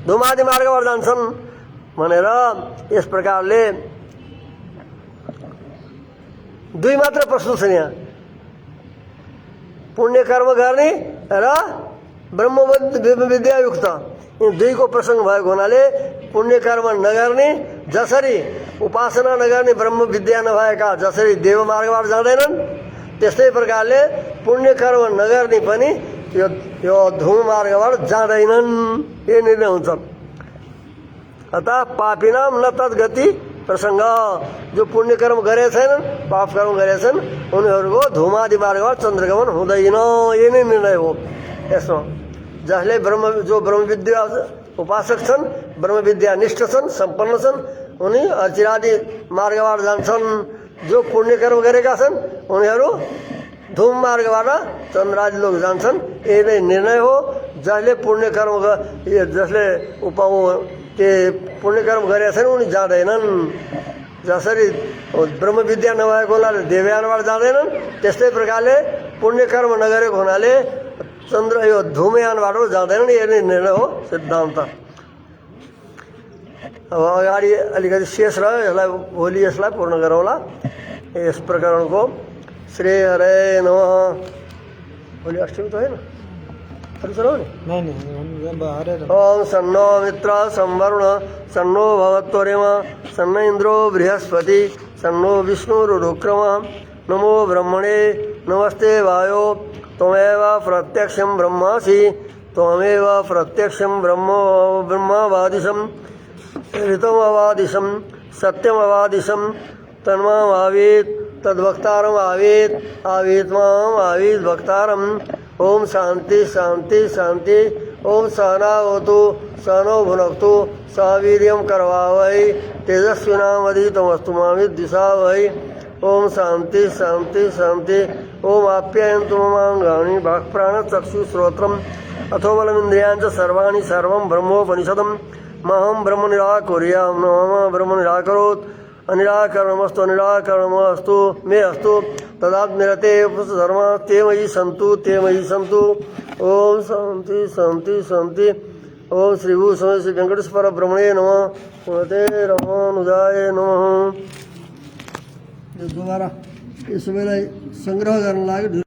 धुमादि मार्गबाट जान्छन् भनेर यस प्रकारले दुई मात्र प्रश्न छन् यहाँ पुण्य कर्म गर्ने र ब्रह्म विद्यायुक्त यी दुईको प्रसङ्ग भएको हुनाले पुण्य कर्म नगर्ने जसरी उपासना नगर्ने ब्रह्म विद्या नभएका जसरी देव मार्गबाट जाँदैनन् त्यस्तै प्रकारले पुण्य कर्म नगर्ने पनि यो धुम मार्गबाट जाँदैनन् यो निर्णय हुन्छ। अतः पापिनाम न तद्गति प्रसङ्ग जो पुण्य कर्म गरेका छैनन् पाप कर्म गरेका छन् उनीहरूको धुमादि मार्गबाट चन्द्रगमन हुँदैन यो नै निर्णय हो। यसमा जसले जो ब्रह्म विद्या उपासक छन् ब्रह्म विद्या निष्ठ छन् सम्पन्न छन् उनी अर्चिरादि मार्गबाट जान्छन्। जो पुण्य कर्म गरेका छन् उनीहरू धुम मार्गबाट चन्द्रादि लोक जान्छन् यही नै निर्णय हो। जसले पुण्य कर्म जसले ते पुण्य कर्म गरेका छन् उनी जाँदैनन् जसरी ब्रह्म विद्या नभएको हुनाले देवयानबाट जाँदैनन् त्यस्तै प्रकारले पुण्य कर्म नगरेको हुनाले चन्द्र यो धुमयानबाट जाँदैनन् यो नै निर्णय हो सिद्धान्त। अब अगाडि अलिकति शेष रह्यो यसलाई भोलि यसलाई पूर्ण गरौँला। यस प्रकरणको श्री हरे नमः। भोलि अष्टमी त होइन ओम सन्नो मित्र संवरुण सन्नो भवत्वरेम सन्न इंद्रो बृहस्पति सन्नो विष्णुरुक्रम नमो ब्रह्मणे नमस्ते वायो त्वमेव प्रत्यक्षं ब्रह्मासि त्वमेव प्रत्यक्षं ब्रह्मवादिशं ऋतमवादिशं सत्यमवादिशं तन्मावीत् तद्वक्तारम् आवीत् आवीत् माम् आवीत् वक्तारम्। ओम शांति शांति शांति। ओम सहनावतु सहनौ भुनक्तु सह वीर्यं करवावहै तेजस्विनावधीतमस्तु मा विद्विषावहै। ओम शांति शांति शांति। ओम आप्यायन्तु ममाङ्गानि वाक्प्राणचक्षुश्रोत्रम् अथो बलमिन्द्रियाणि च सर्वाणि सर्वं ब्रह्मोपनिषदम् महं ब्रह्म निराकुर्यां न मम ब्रह्म निराकरोत् अनिराकरणमस्तु अनिराकरणमस्तु मे अस्तु तदात्मनिरते धर्म ते मयि सन्तु ते मयि सन्तु। ओम शांति शांति शांति। ओम श्री भू समय श्री वेंकटेश्वर ब्रह्मणे नमः। श्रीमते रामानुजाय नमः। दोबारा इस समय संग्रह गर्न लाग्यो।